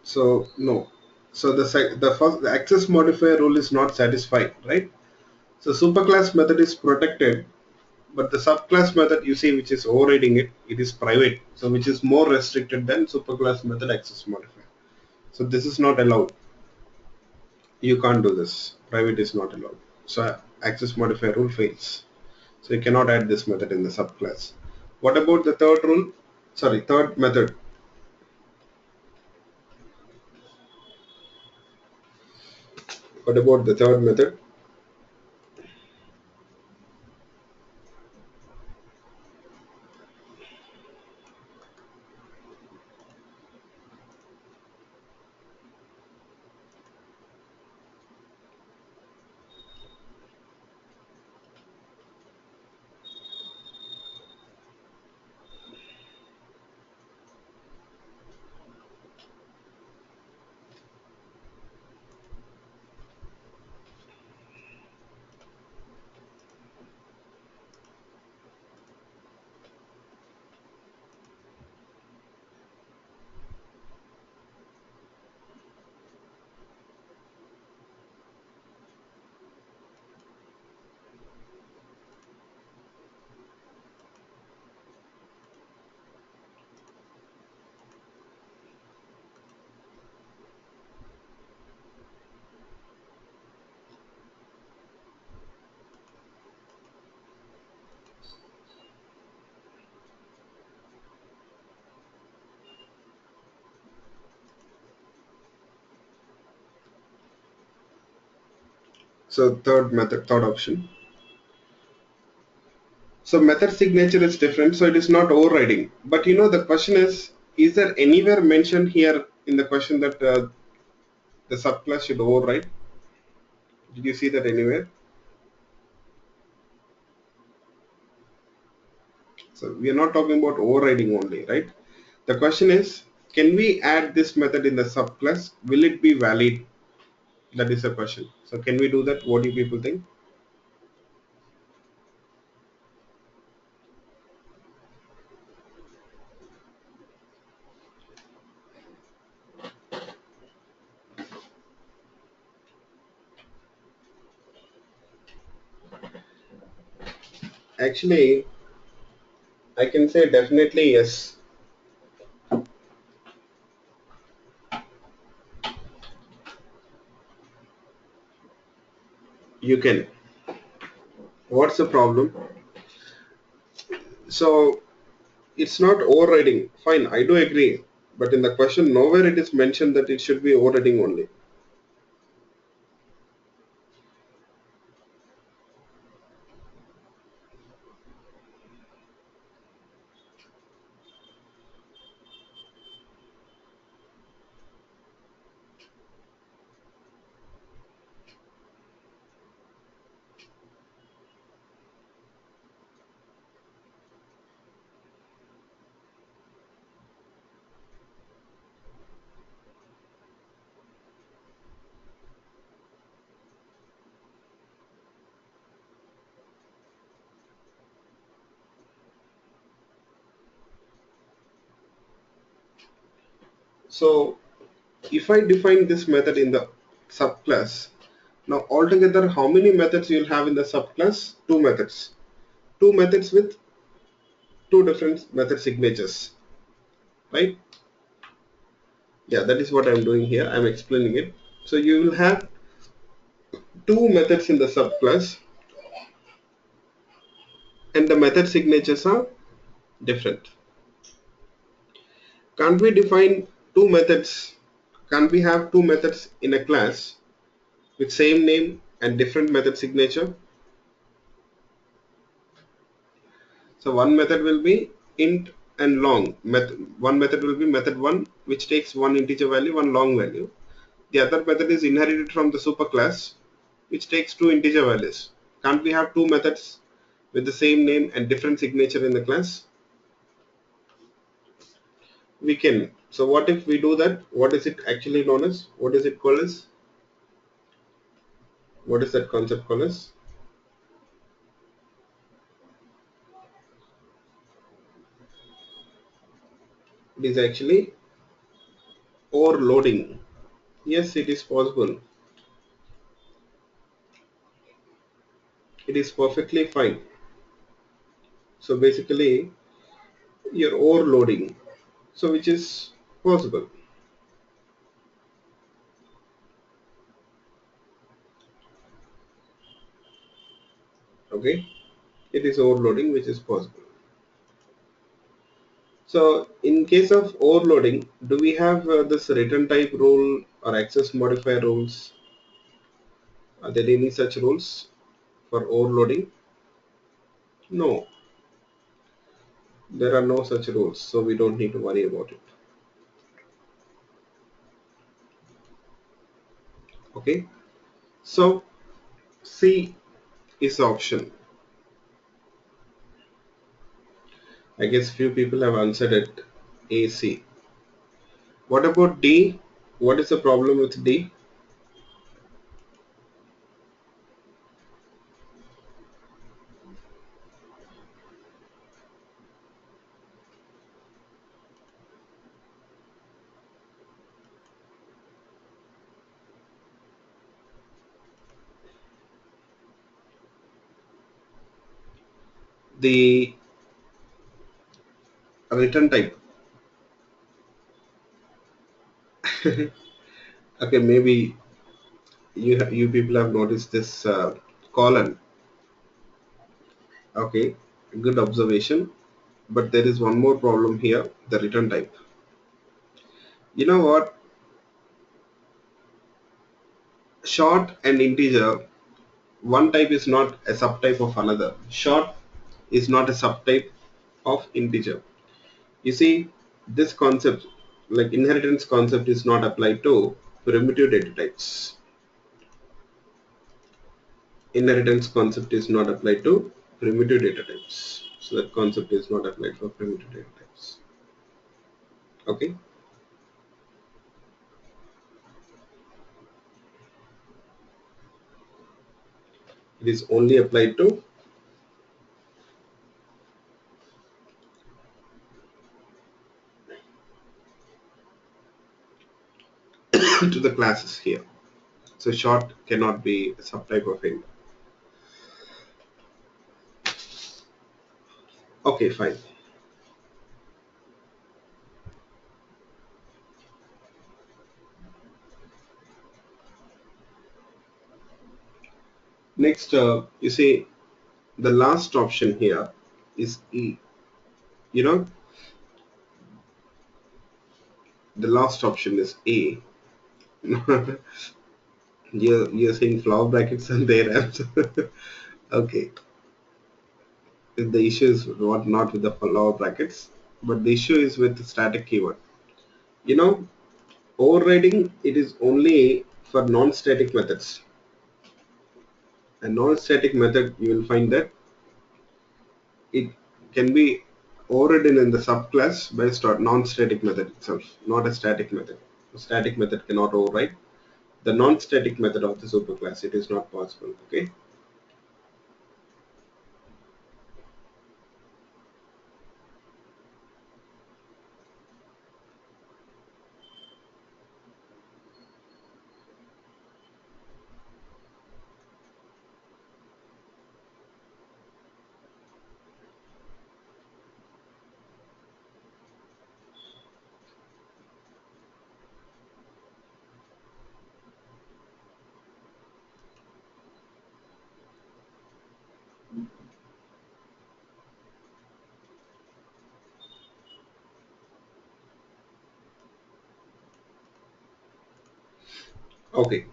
S1: So no. So the access modifier rule is not satisfied, right? So superclass method is protected, but the subclass method you see which is overriding it, it is private. So which is more restricted than superclass method access modifier. So this is not allowed. You can't do this. Private is not allowed. So access modifier rule fails. So you cannot add this method in the subclass. What about the third rule? Sorry, third method. What about the third method? So third method, third option. So method signature is different, so it is not overriding. But you know the question is there anywhere mentioned here in the question that the subclass should override? Did you see that anywhere? So we are not talking about overriding only, right? The question is, can we add this method in the subclass? Will it be valid? That is a question. So can we do that? What do you people think? Actually, I can say definitely yes. You can. What's the problem? So it's not overriding. Fine, I do agree. But in the question, nowhere it is mentioned that it should be overriding only. So if I define this method in the subclass, now altogether how many methods you'll have in the subclass? Two methods. Two methods with two different method signatures, right? Yeah, that is what I'm doing here. I'm explaining it. So you will have two methods in the subclass and the method signatures are different. Can't we define two methods? Can't we have two methods in a class with same name and different method signature? So one method will be int and long. One method will be method 1 which takes one integer value, one long value. The other method is inherited from the superclass which takes two integer values. Can't we have two methods with the same name and different signature in the class? We can. So what if we do that? What is it actually known as? What is it called as? What is that concept called as? It is actually overloading. Yes, it is possible. It is perfectly fine. So basically, you're overloading. So which is possible. Okay, it is overloading, which is possible. So in case of overloading, do we have this return type rule or access modifier rules? Are there any such rules for overloading? No, there are no such rules, so we don't need to worry about it. Okay, so C is option. I guess few people have answered it AC. What about D? What is the problem with D? The return type. Okay, maybe you people have noticed this colon. Okay, good observation. But there is one more problem here, the return type. You know what? Short and integer, one type is not a subtype of another. Short is not a subtype of integer. You see, this concept, like inheritance concept, is not applied to primitive data types. Inheritance concept is not applied to primitive data types. So that concept is not applied for primitive data types. Okay. It is only applied to to the classes here. So short cannot be a subtype of int. Okay, fine. Next, you see the last option here is E. You know, the last option is A. You're saying flower brackets and their answer. Okay, the issue is not with the flower brackets, but the issue is with the static keyword. You know, overriding it is only for non-static methods. A non-static method, you will find that it can be overridden in the subclass by non-static method itself, not a static method. A static method cannot override the non-static method of the superclass. It is not possible. Okay. Okay.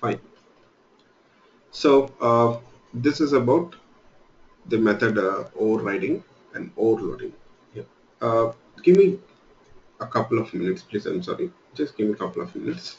S1: Fine. So this is about the method overriding and overloading. Yeah. Uh, Give me a couple of minutes, please. I'm sorry. Just give me a couple of minutes.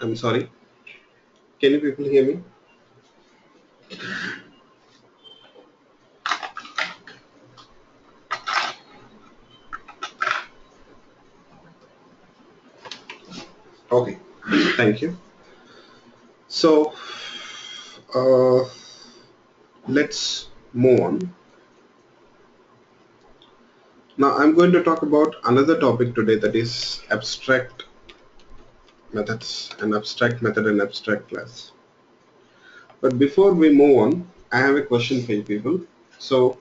S1: I'm sorry. Can you people hear me? Okay, thank you. So uh, let's move on. Now I'm going to talk about another topic today, that is abstract methods, an abstract method and abstract class. But before we move on, I have a question for you people. So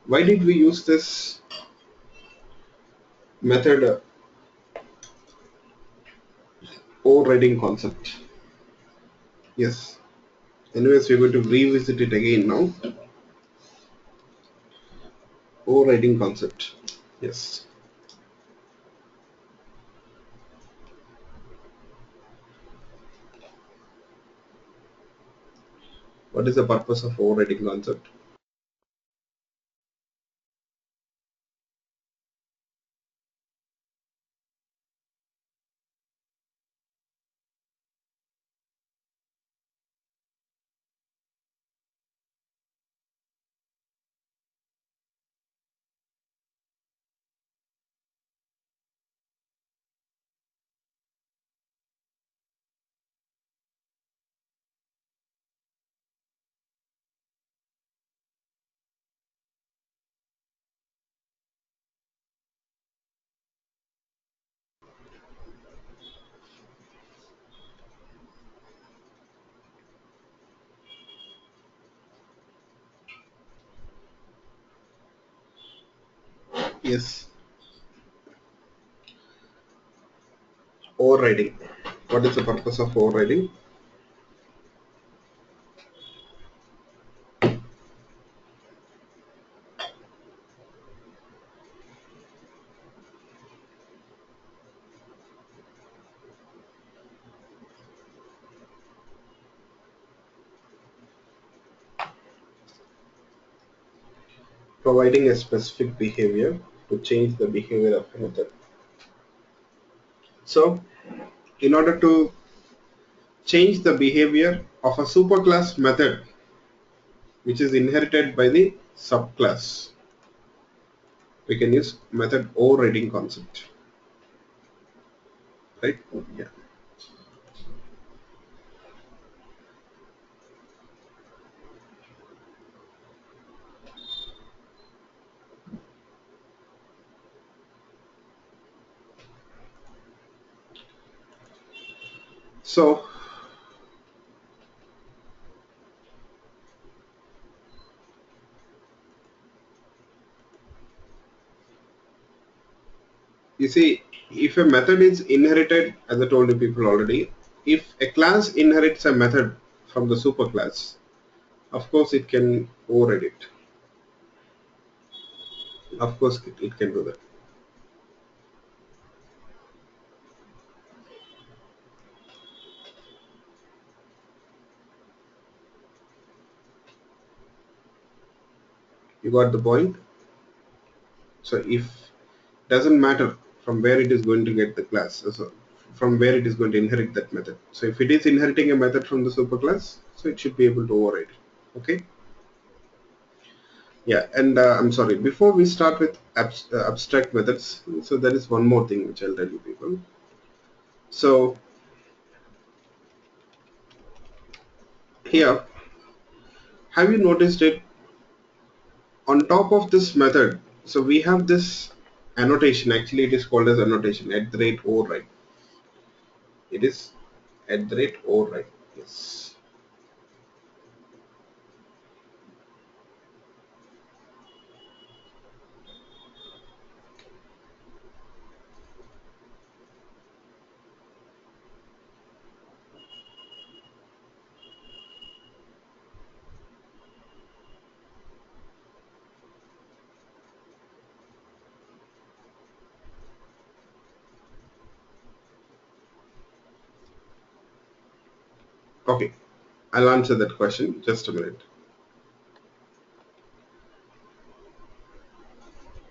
S1: why did we use this method overriding concept? Yes. Anyways, we're going to revisit it again now. Overriding concept. Yes. What is the purpose of overriding concept? Yes. Overriding. What is the purpose of overriding? Providing a specific behavior to change the behavior of a method. So, in order to change the behavior of a superclass method which is inherited by the subclass, we can use method overriding concept. Right? Yeah. So, you see, if a method is inherited, as I told you people already, if a class inherits a method from the superclass, of course it can override it. Of course it can do that. You got the point? So if doesn't matter from where it is going to get the class, so from where it is going to inherit that method. So if it is inheriting a method from the superclass, so it should be able to override it. Okay. Yeah, and I'm sorry, before we start with abstract methods, so there is one more thing which I'll tell you people. So here, have you noticed it, on top of this method, so we have this annotation, actually it is called as annotation, @override. It is @override. Yes. Okay, I'll answer that question, just a minute.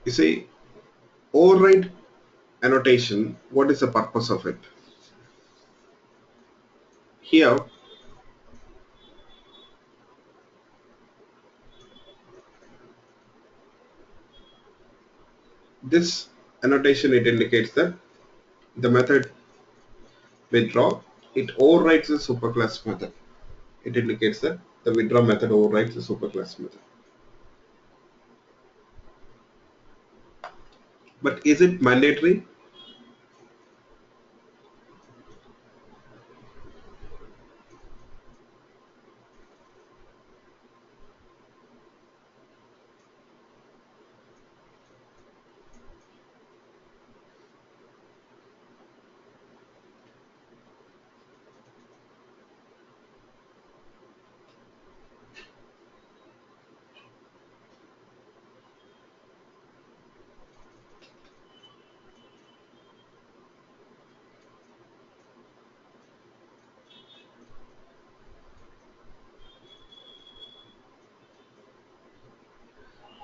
S1: You see, override annotation, what is the purpose of it? Here, this annotation, it indicates that the method withdraw, it overrides the superclass method. It indicates that the withdraw method overrides the superclass method. But is it mandatory?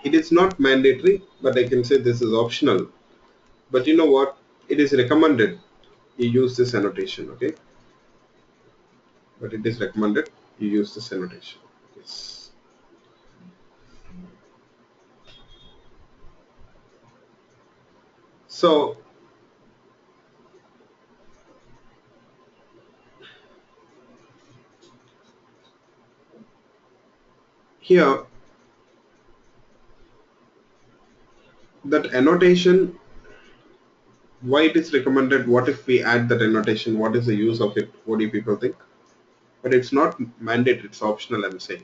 S1: It is not mandatory, but I can say this is optional. But you know what? It is recommended you use this annotation, okay? But it is recommended you use this annotation. Yes. So here, that annotation, why it is recommended, what if we add that annotation, what is the use of it, what do people think? But it's not mandate, it's optional, I'm saying.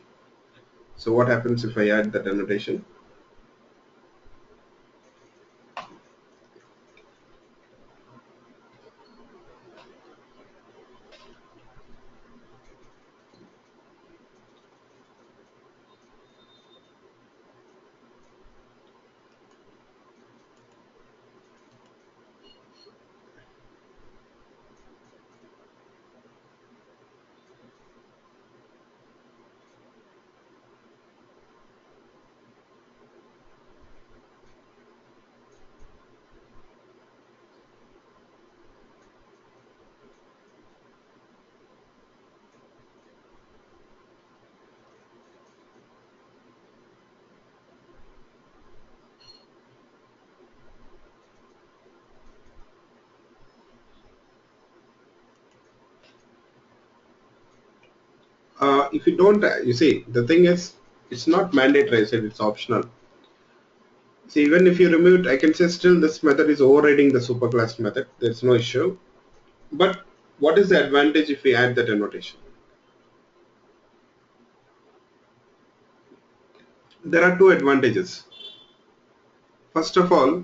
S1: So what happens if I add that annotation? If you don't, you see, the thing is, it's not mandatory, I said it's optional. See, even if you remove it, I can say still this method is overriding the superclass method. There's no issue. But what is the advantage if we add that annotation? There are two advantages. First of all,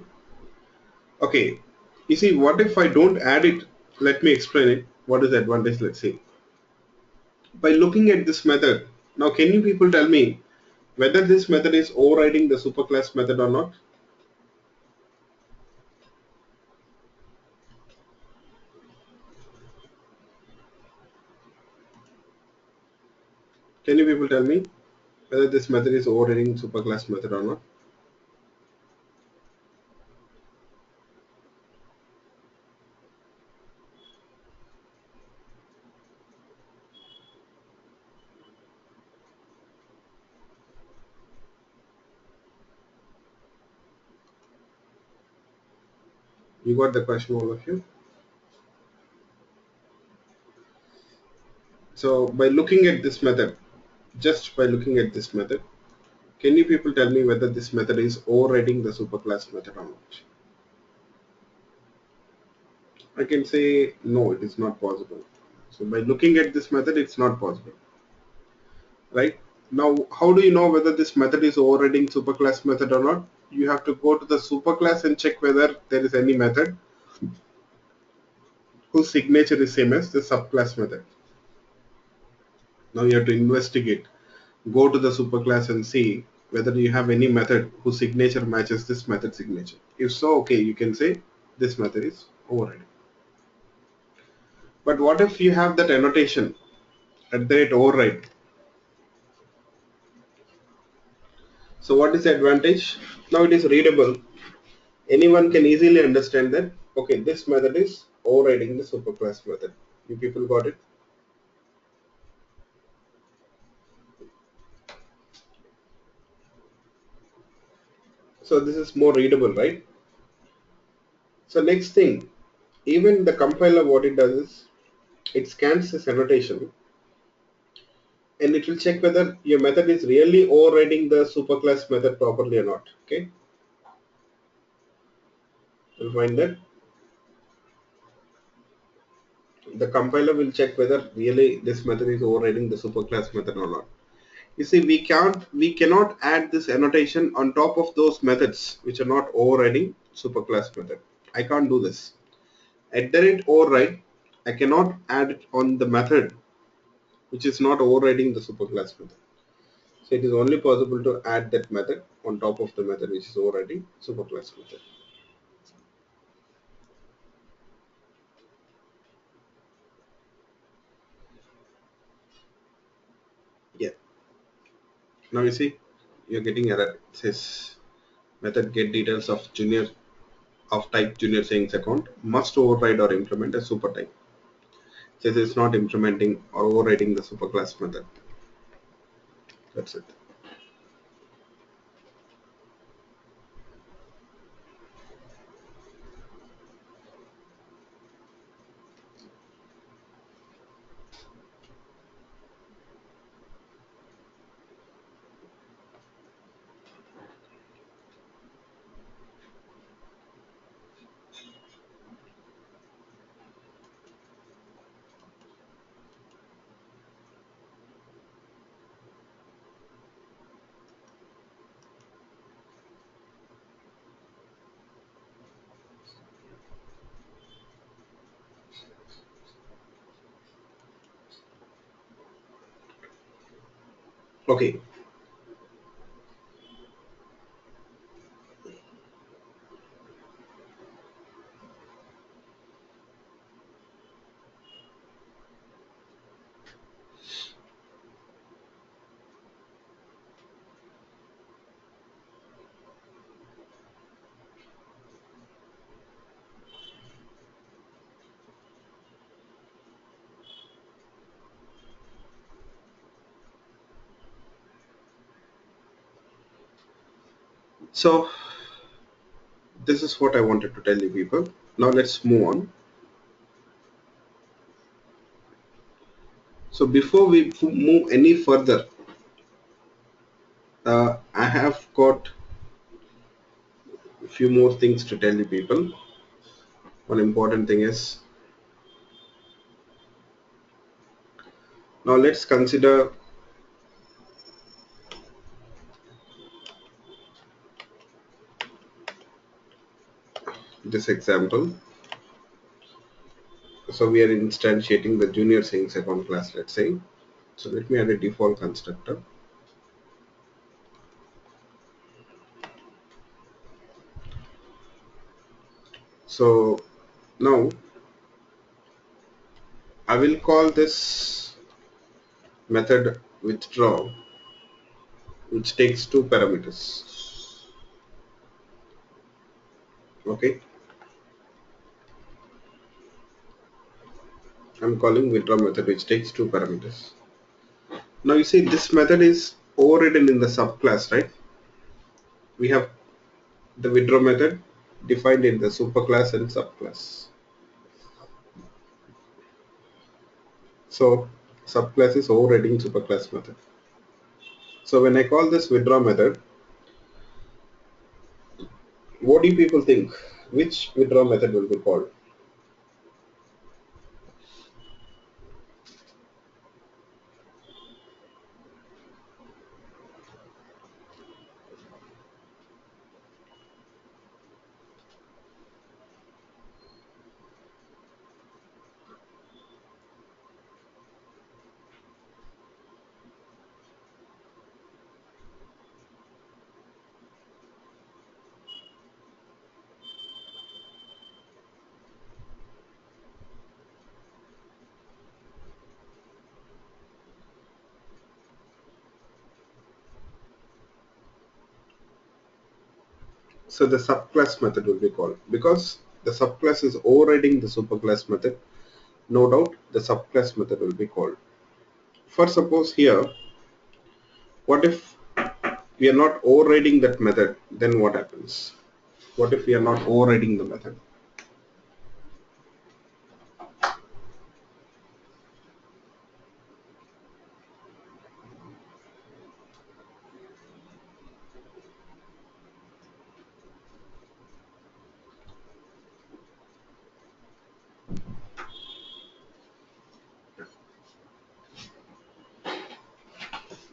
S1: okay, you see, what if I don't add it? Let me explain it. What is the advantage? Let's see. By looking at this method, now can you people tell me whether this method is overriding the superclass method or not? Can you people tell me whether this method is overriding superclass method or not? You got the question, all of you? So by looking at this method, just by looking at this method, can you people tell me whether this method is overriding the superclass method or not? I can say no, it is not possible. So by looking at this method, it's not possible, right? Now, how do you know whether this method is overriding superclass method or not? You have to go to the superclass and check whether there is any method whose signature is same as the subclass method. Now you have to investigate. Go to the superclass and see whether you have any method whose signature matches this method signature. If so, okay, you can say this method is overriding. But what if you have that annotation at the rate override? So what is the advantage? Now it is readable. Anyone can easily understand that. Okay, this method is overriding the superclass method. You people got it? So this is more readable, right? So next thing, even the compiler, what it does is it scans this annotation and it will check whether your method is really overriding the superclass method properly or not. Okay, you'll find that the compiler will check whether really this method is overriding the superclass method or not. You see, we cannot add this annotation on top of those methods which are not overriding superclass method. I can't do this. At the rate override, I cannot add it on the method which is not overriding the superclass method. So it is only possible to add that method on top of the method which is overriding superclass method. Yeah. Now you see, you're getting error. It says method get details of junior of type junior sayings account must override or implement a super type. It says it's not implementing or overriding the superclass method. That's it. Okay. So this is what I wanted to tell you people. Now let's move on. So before we move any further, I have got a few more things to tell you people. One important thing is, now let's consider this example. So we are instantiating the junior sayings account class, let's say. So let me add a default constructor. So now I will call this method withdraw, which takes two parameters. Okay, I'm calling withdraw method which takes two parameters. Now you see this method is overridden in the subclass, right? We have the withdraw method defined in the superclass and subclass. So subclass is overriding superclass method. So when I call this withdraw method, what do you people think? Which withdraw method will be called? So the subclass method will be called, because the subclass is overriding the superclass method, no doubt the subclass method will be called. For suppose here, what if we are not overriding that method, then what happens? What if we are not overriding the method?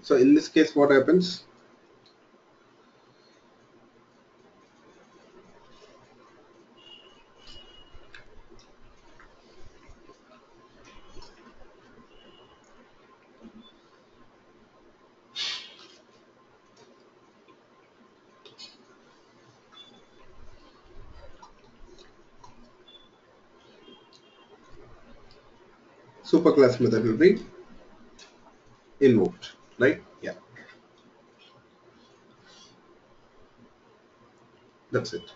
S1: So in this case, what happens? Superclass method will be invoked, right? Yeah, that's it.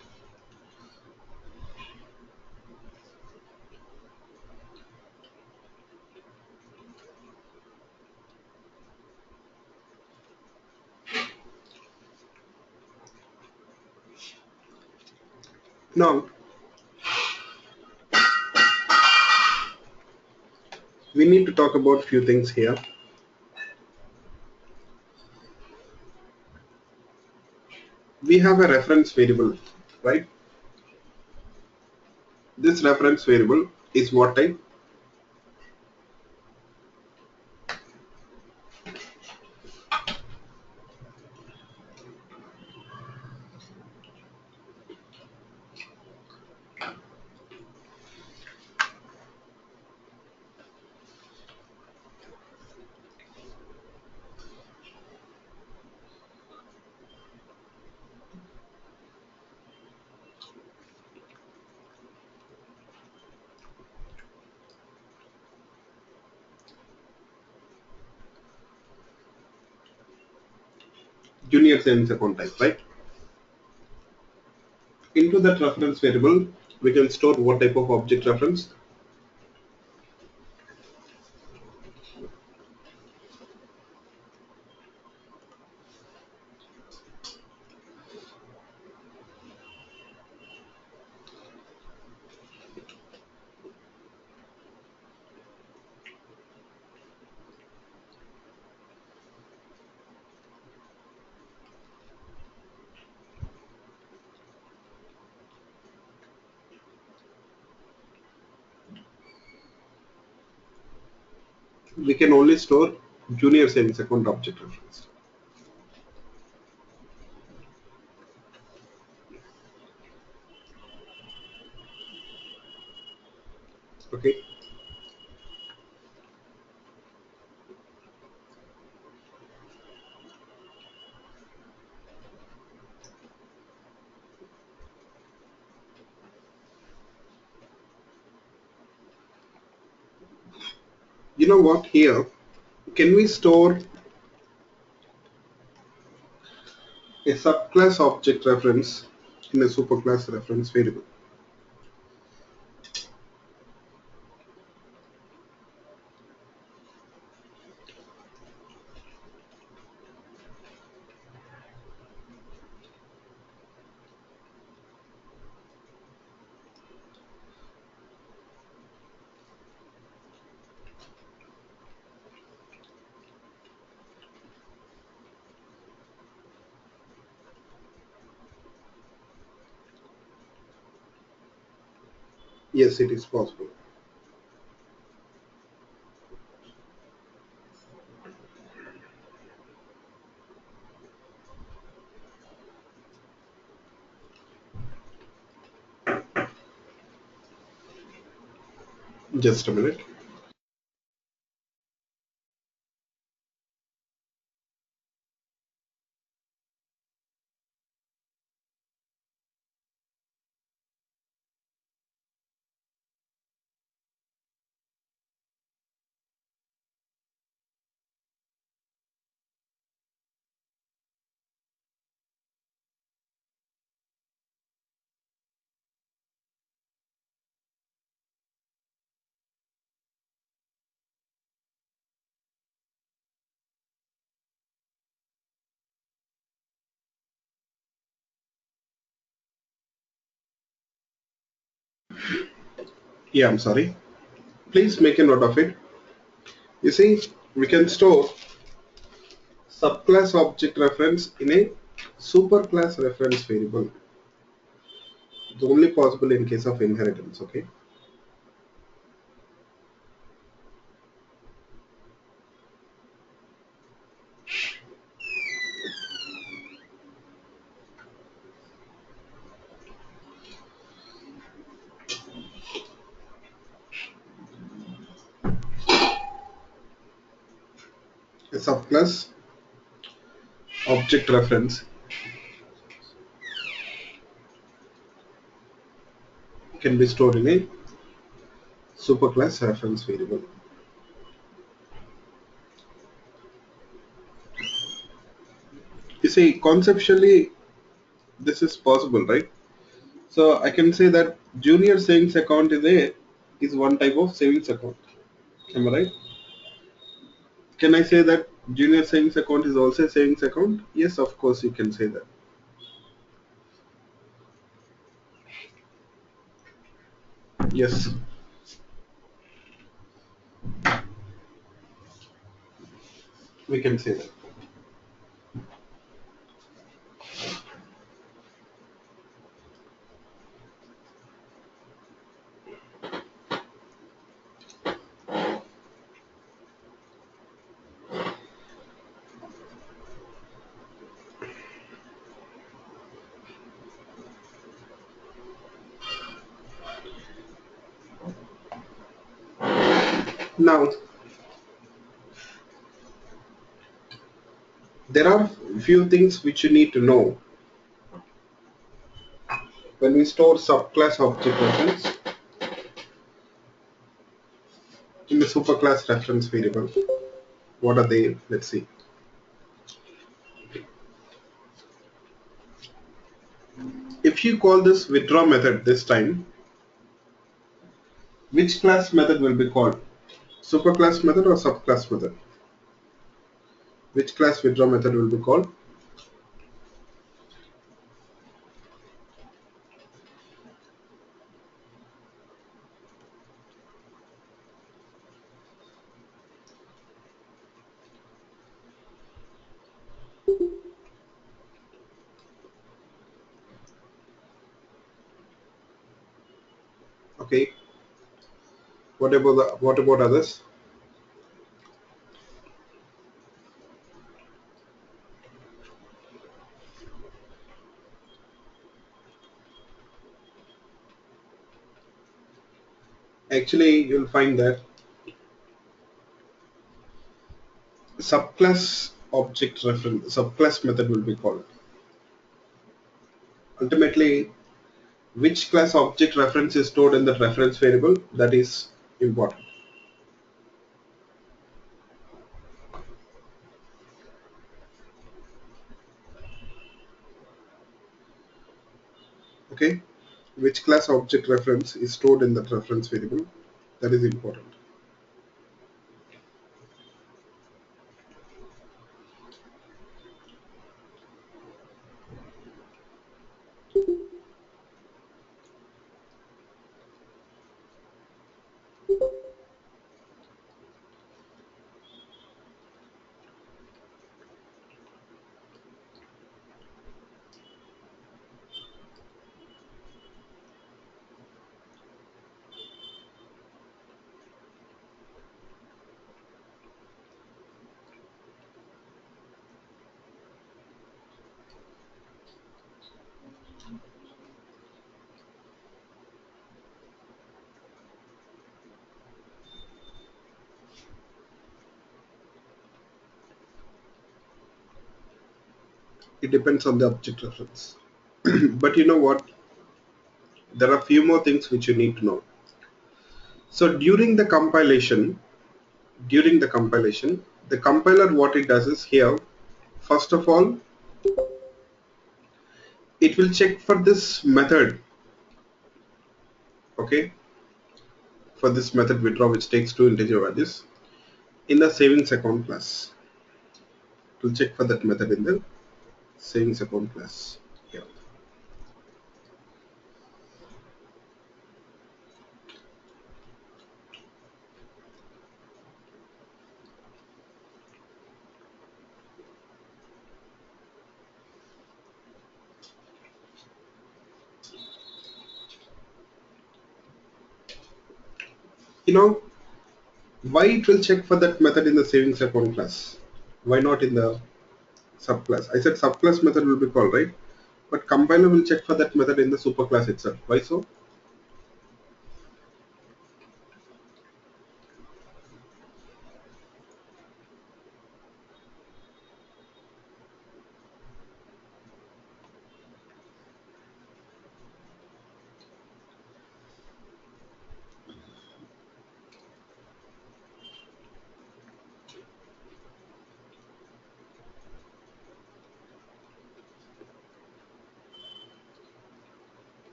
S1: Now, we need to talk about few things here. We have a reference variable, right? This reference variable is what type? Junior savings account type, right? Into that reference variable, we can store what type of object reference? We can only store junior savings account object reference. Okay. You know what? Here, can we store a subclass object reference in a superclass reference variable? Yes, it is possible. Just a minute. Yeah, I'm sorry. Please make a note of it. You see, we can store subclass object reference in a superclass reference variable. It's only possible in case of inheritance, okay? A subclass object reference can be stored in a superclass reference variable. You see, conceptually, this is possible, right? So I can say that junior savings account is one type of savings account. Am I right? Can I say that junior savings account is also a savings account? Yes, of course you can say that. Yes, we can say that. Now, there are few things which you need to know when we store subclass object reference in the superclass reference variable. What are they? Let's see. If you call this withdraw method this time, which class method will be called? Superclass method or subclass method? Which class withdraw method will be called? Okay. What about others? Actually, you'll find that subclass object reference subclass method will be called. Ultimately, which class object reference is stored in the reference variable, that is important. Okay, which class object reference is stored in that reference variable, that is important. It depends on the object reference. But you know what, there are few more things which you need to know. So during the compilation, the compiler, what it does is here, first of all, it will check for this method. Okay, for this method withdraw, which takes two integer values in the savings account class. It will check for that method in the savings account class here. You know, why it will check for that method in the savings account class? Why not in the subclass? I said subclass method will be called, right? But compiler will check for that method in the superclass itself. Why so?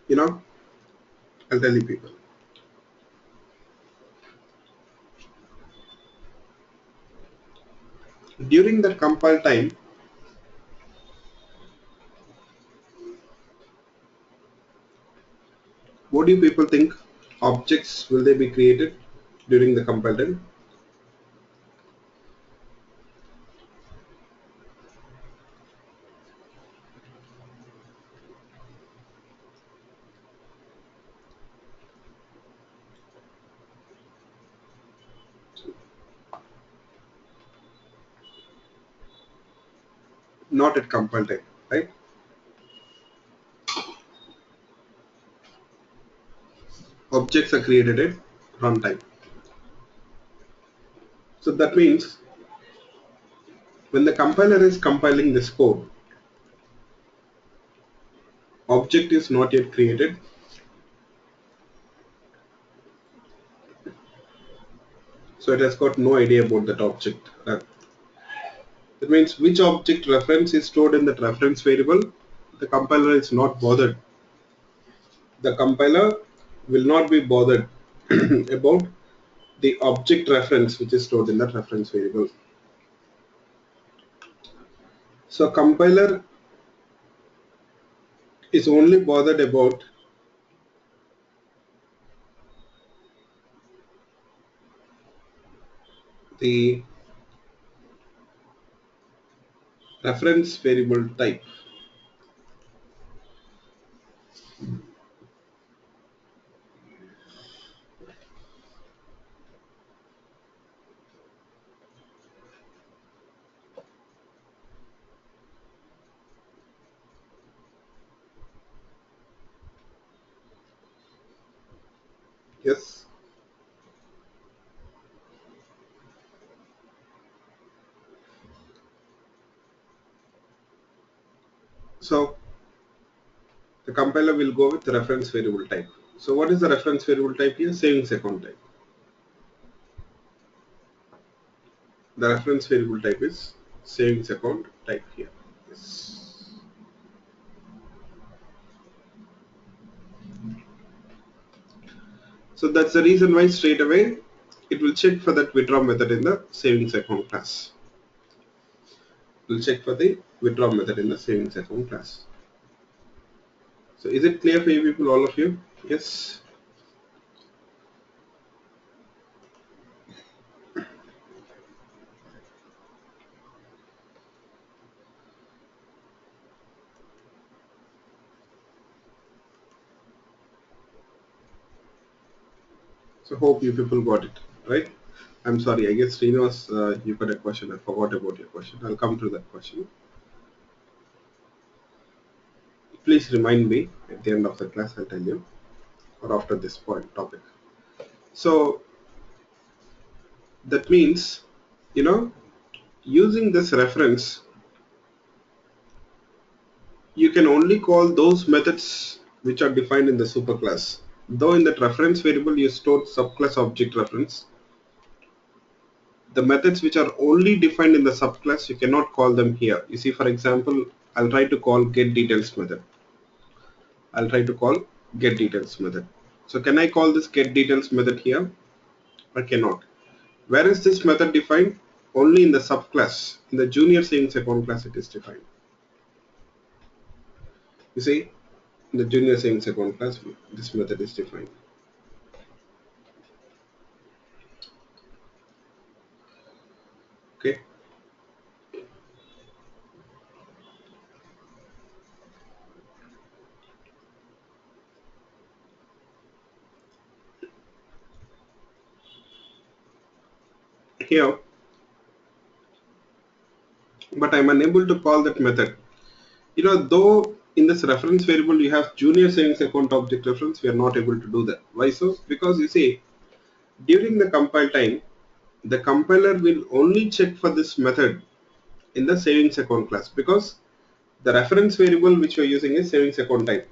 S1: You know, I'll tell you people. During the compile time, what do you people think? Objects will they be created during the compile time? Not at compile time, right? Objects are created at runtime. So that means when the compiler is compiling this code, object is not yet created. So it has got no idea about that object. That means which object reference is stored in that reference variable, the compiler is not bothered. The compiler will not be bothered about the object reference which is stored in that reference variable. So compiler is only bothered about the reference variable type. Yes. So the compiler will go with the reference variable type. So what is the reference variable type here? Savings account type. The reference variable type is savings account type here. Yes. So that's the reason why straight away it will check for that withdraw method in the savings account class. It will check for the withdraw method in the savings account class. So is it clear for you people, all of you? Yes. So hope you people got it, right? I'm sorry, I guess Srinivas, you got a question. I forgot about your question. I'll come to that question. Please remind me at the end of the class, I'll tell you, or after this point topic. So that means, you know, using this reference, you can only call those methods which are defined in the superclass. Though in that reference variable you stored subclass object reference, the methods which are only defined in the subclass, you cannot call them here. You see, for example, I'll try to call get details method. I'll try to call get details method. So can I call this get details method here? I cannot. Where is this method defined? Only in the subclass. In the junior savings account class it is defined. You see, in the junior savings account class this method is defined. Okay. here, but I'm unable to call that method. Though in this reference variable you have junior savings account object reference, we are not able to do that. Why so? Because you see, during the compile time, the compiler will only check for this method in the savings account class, because the reference variable which we are using is savings account type.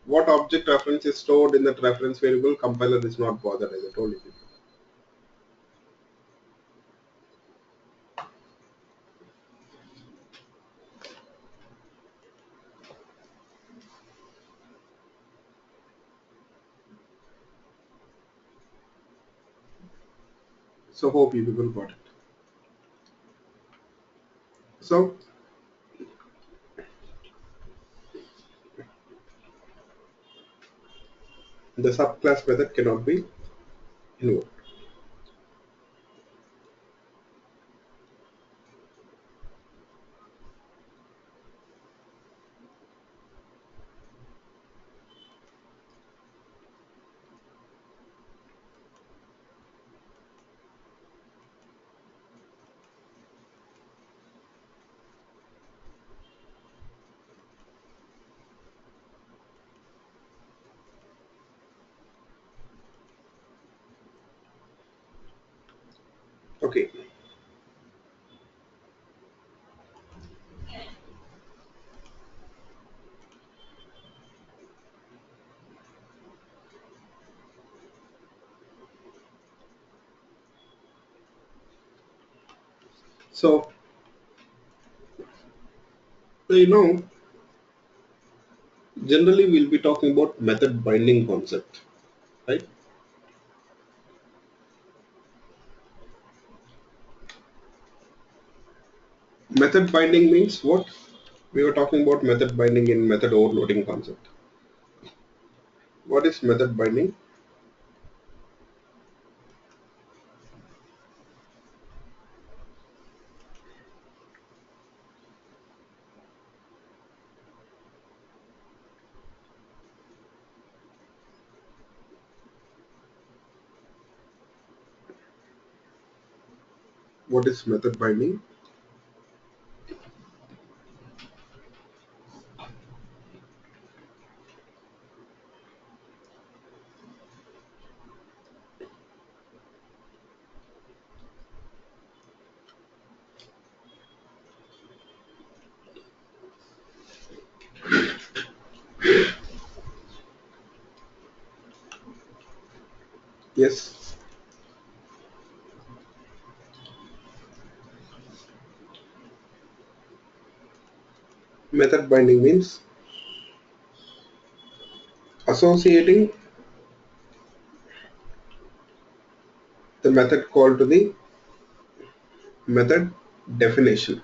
S1: What object reference is stored in that reference variable, compiler is not bothered, as I told you. So hope you people got it. So the subclass method cannot be invoked. Okay. So generally we'll be talking about method binding concept, right? Method binding means what? We were talking about method binding in method overloading concept. What is method binding? What is method binding? Yes. Method binding means associating the method call to the method definition.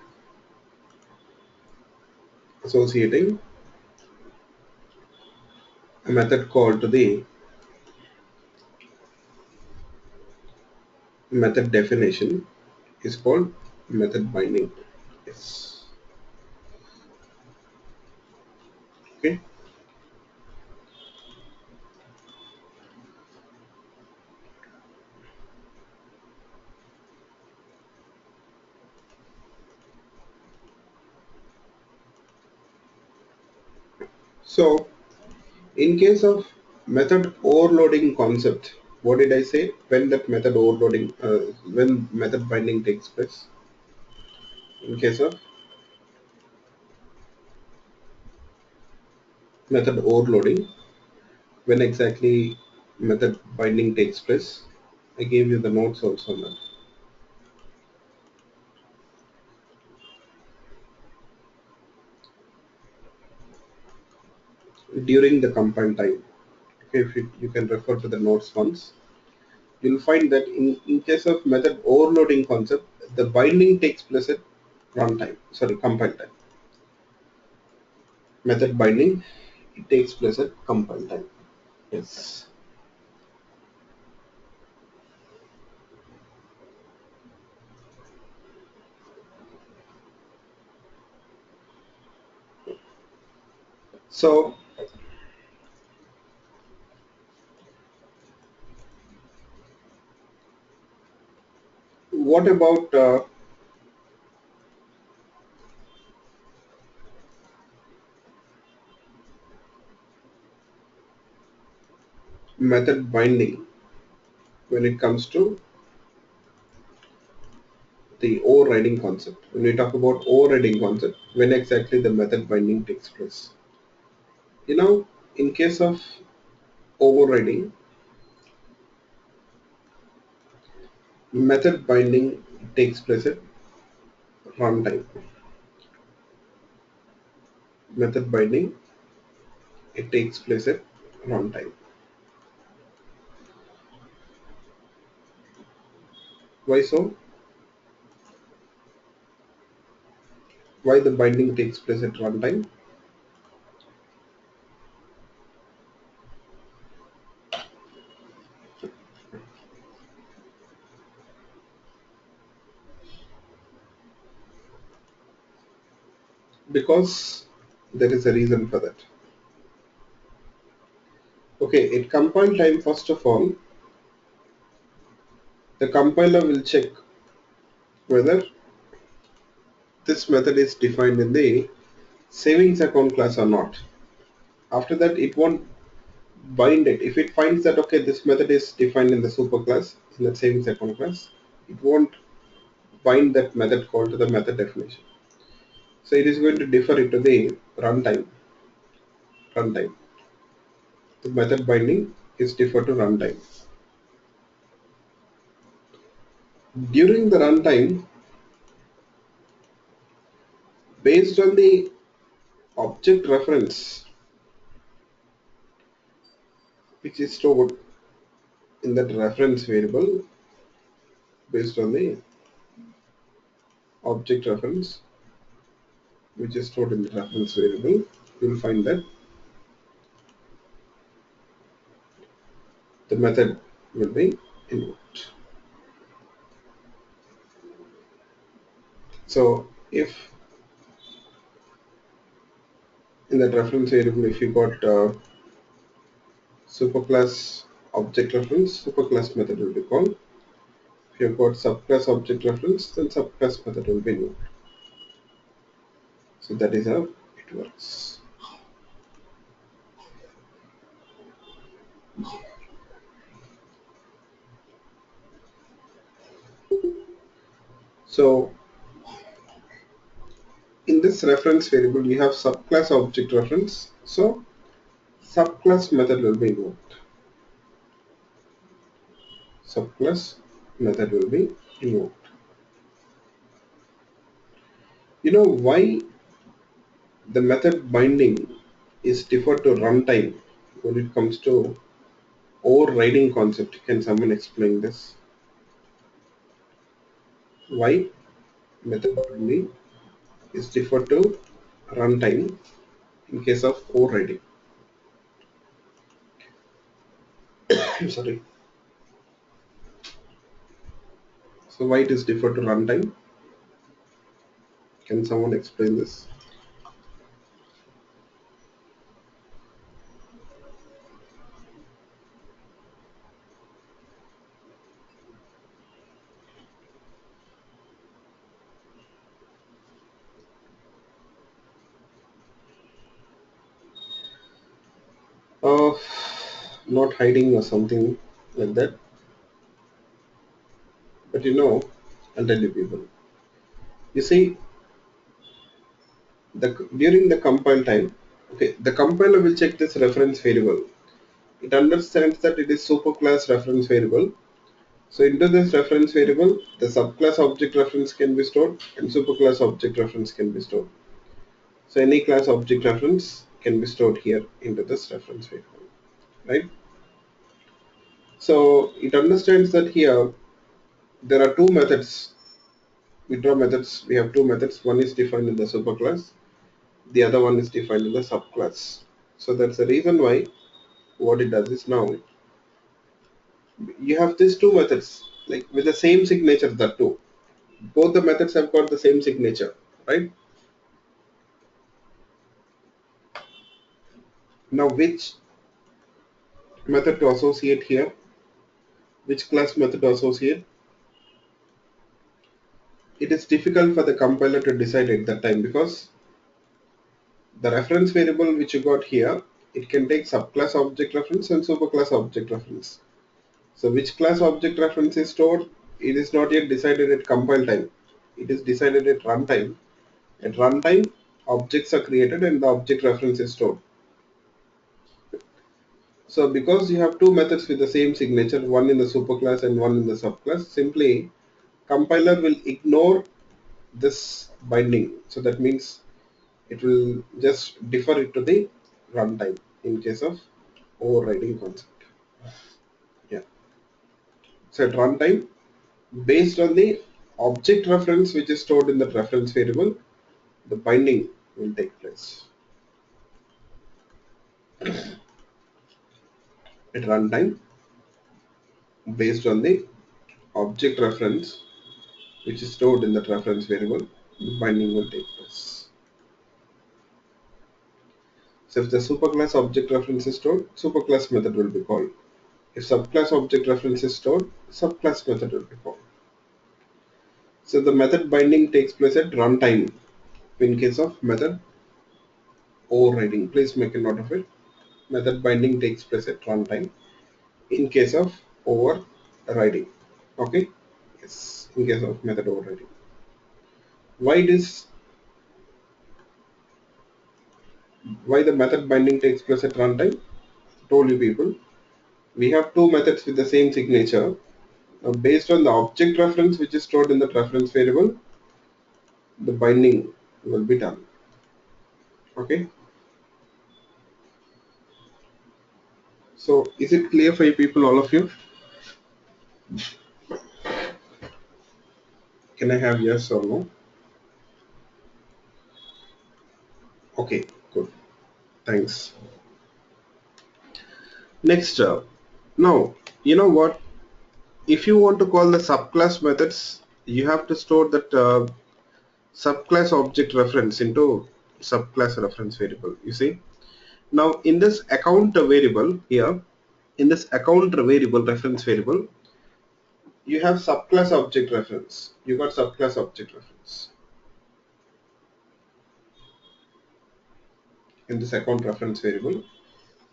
S1: Associating a method call to the method definition is called method binding. Yes. Okay. So in case of method overloading concept, what did I say? When that method overloading, when method binding takes place? In case of method overloading, when exactly method binding takes place? I gave you the notes also on that. During the compile time. Okay, if you can refer to the notes once, you'll find that in case of method overloading concept, the binding takes place at runtime, sorry, compile time. Method binding, it takes place at compile time. Yes. So what about method binding when it comes to the overriding concept? When we talk about overriding concept, when exactly the method binding takes place? In case of overriding, method binding takes place at runtime. Method binding, it takes place at runtime. Why so? Why the binding takes place at runtime? Because there is a reason for that. Okay, at compile time, first of all, the compiler will check whether this method is defined in the savings account class or not. After that, it won't bind it. If it finds that okay, this method is defined in the super class, in the savings account class, it won't bind that method call to the method definition. So it is going to defer it to the runtime. Runtime. The method binding is deferred to runtime. During the runtime, based on the object reference which is stored in that reference variable, based on the object reference which is stored in the reference variable, you will find that the method will be invoked. So if in that reference variable, if you got superclass object reference, superclass method will be called. If you've got subclass object reference, then subclass method will be invoked. So that is how it works. So in this reference variable, you have subclass object reference. So subclass method will be invoked. Subclass method will be invoked. You know why the method binding is deferred to runtime when it comes to overriding concept? Can someone explain this? Why method binding is deferred to runtime in case of overriding? I'm sorry. So why it is deferred to runtime? Can someone explain this? Uh, Not hiding or something like that. But I'll tell you people. You see, during the compile time, okay, the compiler will check this reference variable. It understands that it is superclass reference variable. So into this reference variable, the subclass object reference can be stored and superclass object reference can be stored. So any class object reference can be stored here into this reference variable, right? So it understands that here there are two methods, withdraw methods. We have two methods. One is defined in the superclass, the other one is defined in the subclass. So that's the reason why what it does is now you have these two methods like with the same signature, that two. Both the methods have got the same signature, right? Now which method to associate here? Which class method to associate? it is difficult for the compiler to decide at that time, because the reference variable which you got here, it can take subclass object reference and superclass object reference. So which class object reference is stored, it is not yet decided at compile time. It is decided at runtime. At runtime, objects are created and the object reference is stored. So because you have two methods with the same signature, one in the superclass and one in the subclass, simply compiler will ignore this binding. So that means it will just defer it to the runtime in case of overriding concept. Yeah. So at runtime, based on the object reference which is stored in the reference variable, the binding will take place. At runtime, based on the object reference which is stored in that reference variable, the binding will take place. So if the superclass object reference is stored, superclass method will be called. If subclass object reference is stored, subclass method will be called. So the method binding takes place at runtime in case of method overriding. Please make a note of it. Method binding takes place at runtime in case of overriding. Okay? Yes, in case of method overriding. Why the method binding takes place at runtime? Told you people. We have two methods with the same signature. Based on the object reference which is stored in the reference variable, the binding will be done. Okay? So is it clear for you people, all of you? Can I have yes or no? Okay, good. Thanks. Next, now, you know what? If you want to call the subclass methods, you have to store that subclass object reference into subclass reference variable. You see? Now, in this account variable here, in this account variable, reference variable, you have subclass object reference. You got subclass object reference. In this account reference variable,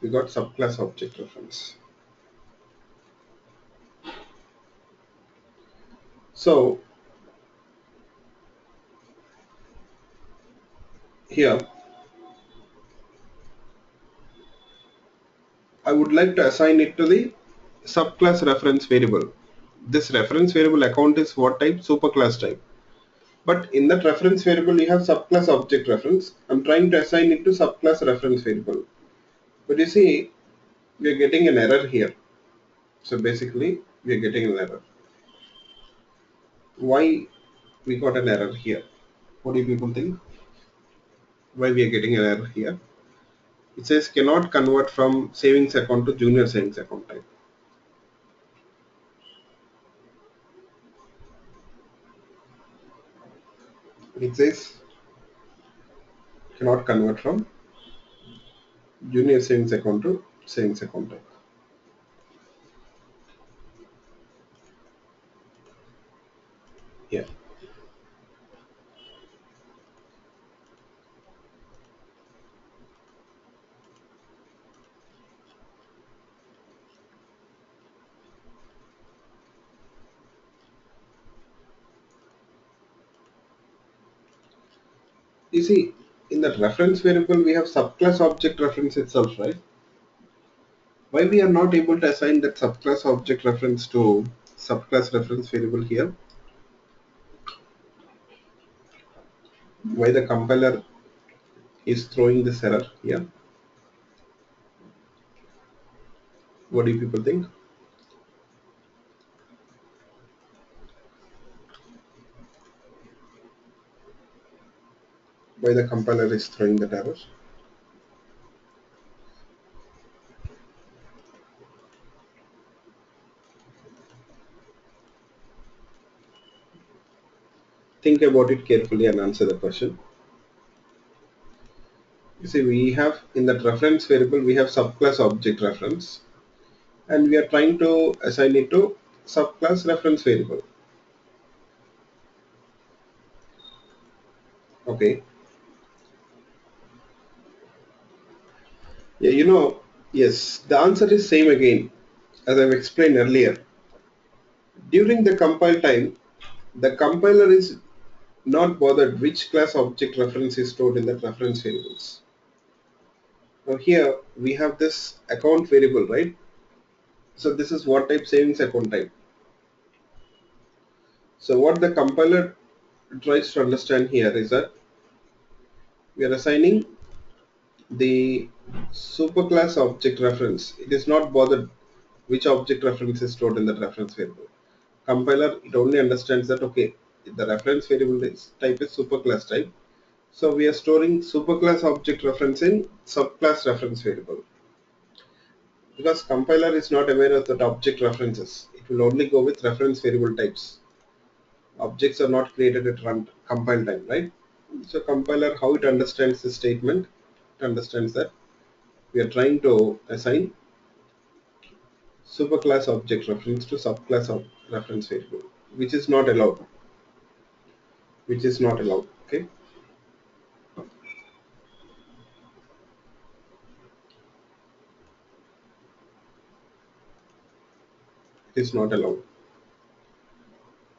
S1: you got subclass object reference. So here I would like to assign it to the subclass reference variable. This reference variable account is what type? Superclass type. But in that reference variable you have subclass object reference. I'm trying to assign it to subclass reference variable. But you see, we are getting an error here. So basically we are getting an error. Why we got an error here? What do you people think? Why we are getting an error here? It says cannot convert from savings account to junior savings account type. It says cannot convert from junior savings account to savings account type. Yeah. You see, in that reference variable we have subclass object reference itself, right? Why we are not able to assign that subclass object reference to subclass reference variable here? Why the compiler is throwing this error here? What do you people think? Why the compiler is throwing that error? Think about it carefully and answer the question. You see, we have in that reference variable we have subclass object reference, and we are trying to assign it to subclass reference variable. Okay. Yeah, yes, the answer is same again as I've explained earlier. During the compile time, the compiler is not bothered which class object reference is stored in the reference variables. Now here we have this account variable, right? So this is what type? Savings account type. So what the compiler tries to understand here is that we are assigning the superclass object reference. It is not bothered which object reference is stored in the reference variable. Compiler, it only understands that okay, the reference variable type is superclass type. So we are storing superclass object reference in subclass reference variable. Because compiler is not aware of that object references, it will only go with reference variable types. Objects are not created at run compile time, right? So compiler, how it understands the statement, it understands that we are trying to assign superclass object reference to subclass of reference variable, which is not allowed. Which is not allowed. Okay. It is not allowed.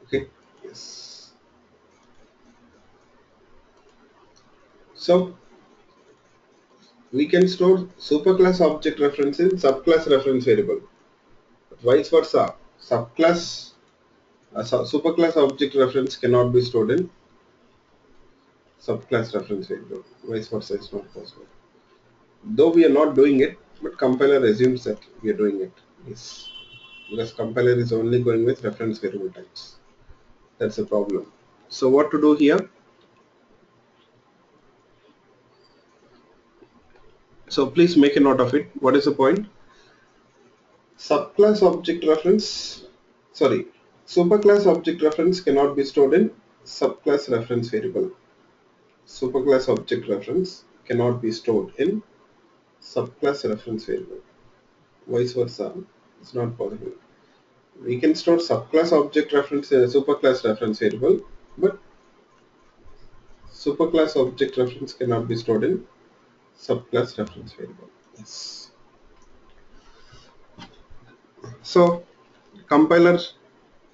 S1: Okay. Yes. So we can store superclass object reference in subclass reference variable. But vice versa, subclass superclass object reference cannot be stored in subclass reference variable. Vice versa is not possible. Though we are not doing it, but compiler assumes that we are doing it. Yes, because compiler is only going with reference variable types. That's the problem. So what to do here? So please make a note of it. What is the point? Subclass object reference, sorry, superclass object reference cannot be stored in subclass reference variable. Superclass object reference cannot be stored in subclass reference variable. Vice versa, it's not possible. We can store subclass object reference in a superclass reference variable, but superclass object reference cannot be stored in subclass reference variable. Yes. So compiler,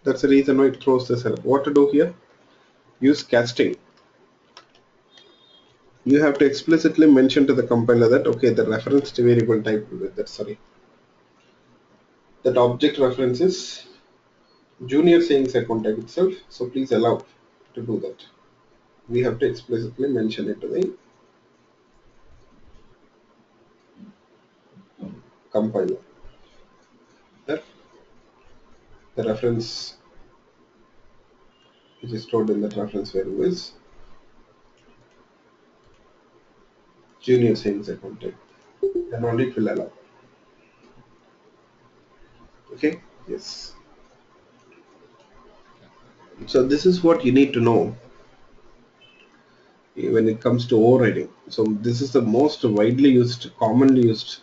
S1: that's the reason why it throws this error. What to do here? Use casting. You have to explicitly mention to the compiler that okay, the reference to variable type that object reference is junior sayings account type itself, so please allow to do that. We have to explicitly mention it to the compiler that the reference which is stored in that reference variable is junior sayings account type, then only it will allow. Okay, yes. So this is what you need to know when it comes to overriding. So this is the most widely used, commonly used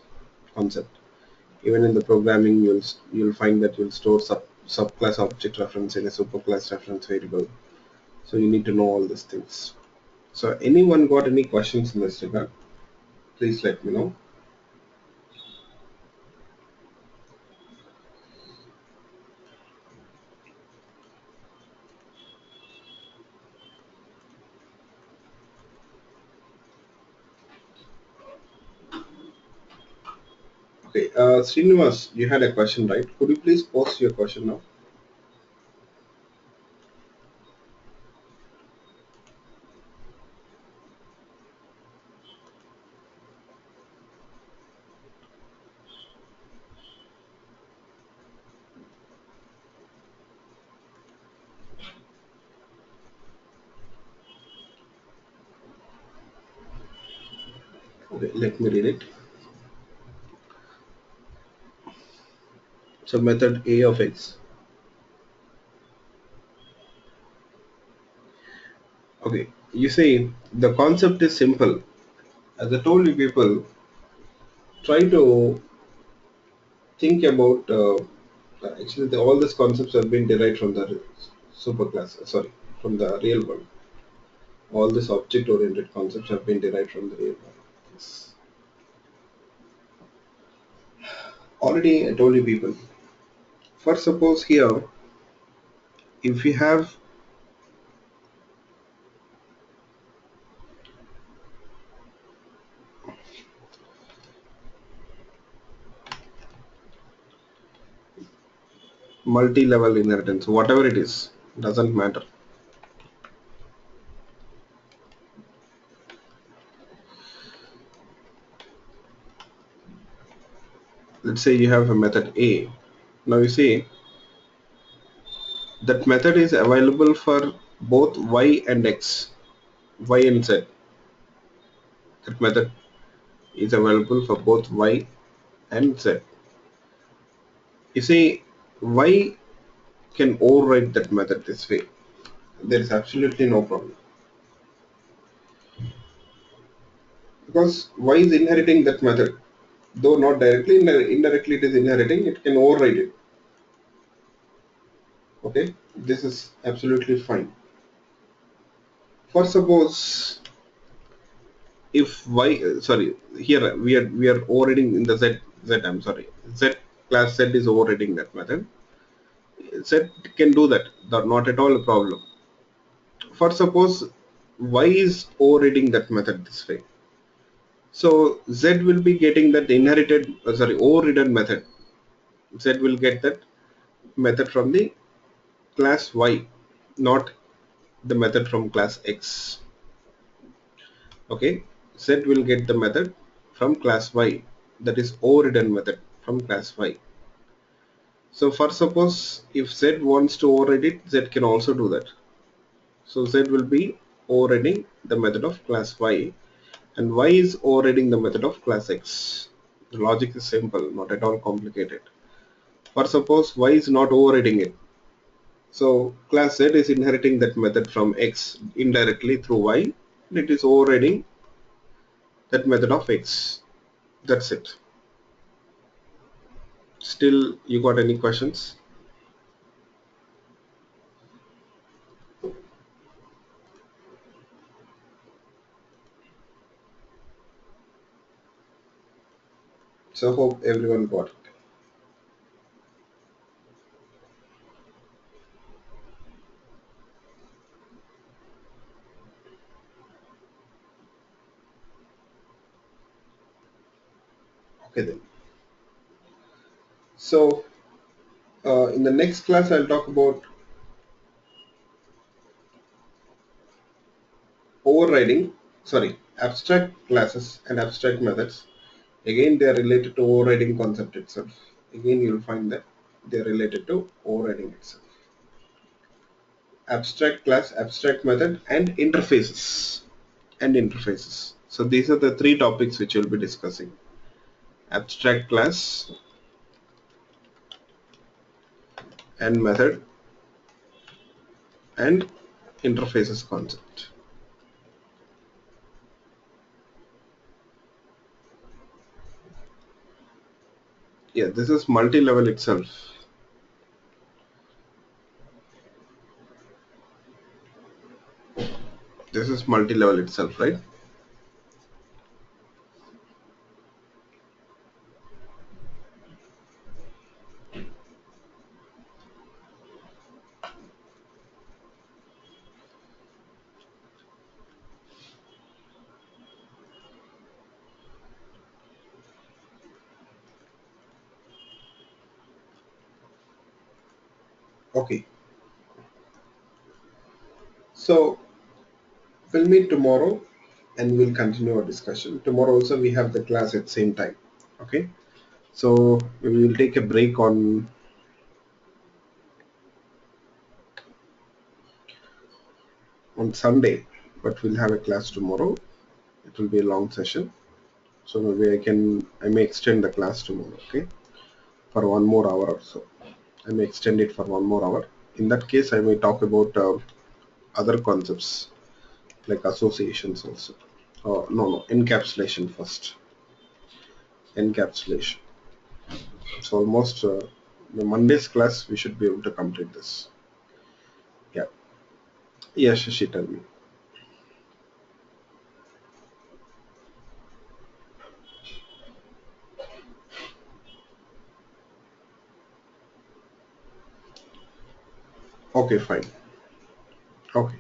S1: concept. Even in the programming, you'll find that you'll store subclass object reference in a superclass reference variable. So you need to know all these things. So anyone got any questions in this regard? Please let me know. Okay, Srinivas, you had a question, right? Could you please post your question now? Okay, let me read it. So method A of X. Okay, you see the concept is simple. As I told you people, try to think about actually all these concepts have been derived from the superclass, sorry, from the real world. All these object-oriented concepts have been derived from the real world. Yes. Already I told you people. First, suppose here, if we have multi-level inheritance, whatever it is, doesn't matter. Let's say you have a method A. Now you see that method is available for both y and x, y and z. That method is available for both y and z. You see, y can override that method this way. There is absolutely no problem because y is inheriting that method, though not directly, indirectly it is inheriting. It can override it. Okay, this is absolutely fine. For suppose if y sorry, here we are overriding in the z, I'm sorry, z class z is overriding that method. Z can do that, not at all a problem. For suppose y is overriding that method this way, so z will be getting that inherited overridden method. Z will get that method from the class y, not the method from class x. Okay, Z will get the method from class y, that is overridden method from class y. So for suppose if Z wants to override it, Z can also do that. So Z will be overriding the method of class y and y is overriding the method of class x. The logic is simple, not at all complicated. For suppose y is not overriding it, so class z is inheriting that method from x indirectly through y, and it is overriding that method of x. That's it. Still, you got any questions? So hope everyone got it. Okay then. So in the next class, I'll talk about overriding, abstract classes and abstract methods. Again, they are related to overriding concept itself. Again, you'll find that they are related to overriding itself. Abstract class, abstract method, and interfaces. So these are the three topics which we'll be discussing: abstract class and method and interfaces concept. Yeah, this is multi-level itself. This is multi-level itself, right? Okay. So we'll meet tomorrow and we'll continue our discussion. Tomorrow also we have the class at same time. Okay. So we will take a break on Sunday, but we'll have a class tomorrow. It will be a long session. So maybe I may extend the class tomorrow, okay? For 1 more hour or so. I may extend it for 1 more hour. In that case, I may talk about other concepts like associations also. No, encapsulation first. Encapsulation. So almost the Monday's class, we should be able to complete this. Yeah. Yeah, Shashi, tell me. Okay, fine. Okay.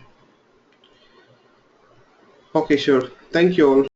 S1: Okay, sure. Thank you all.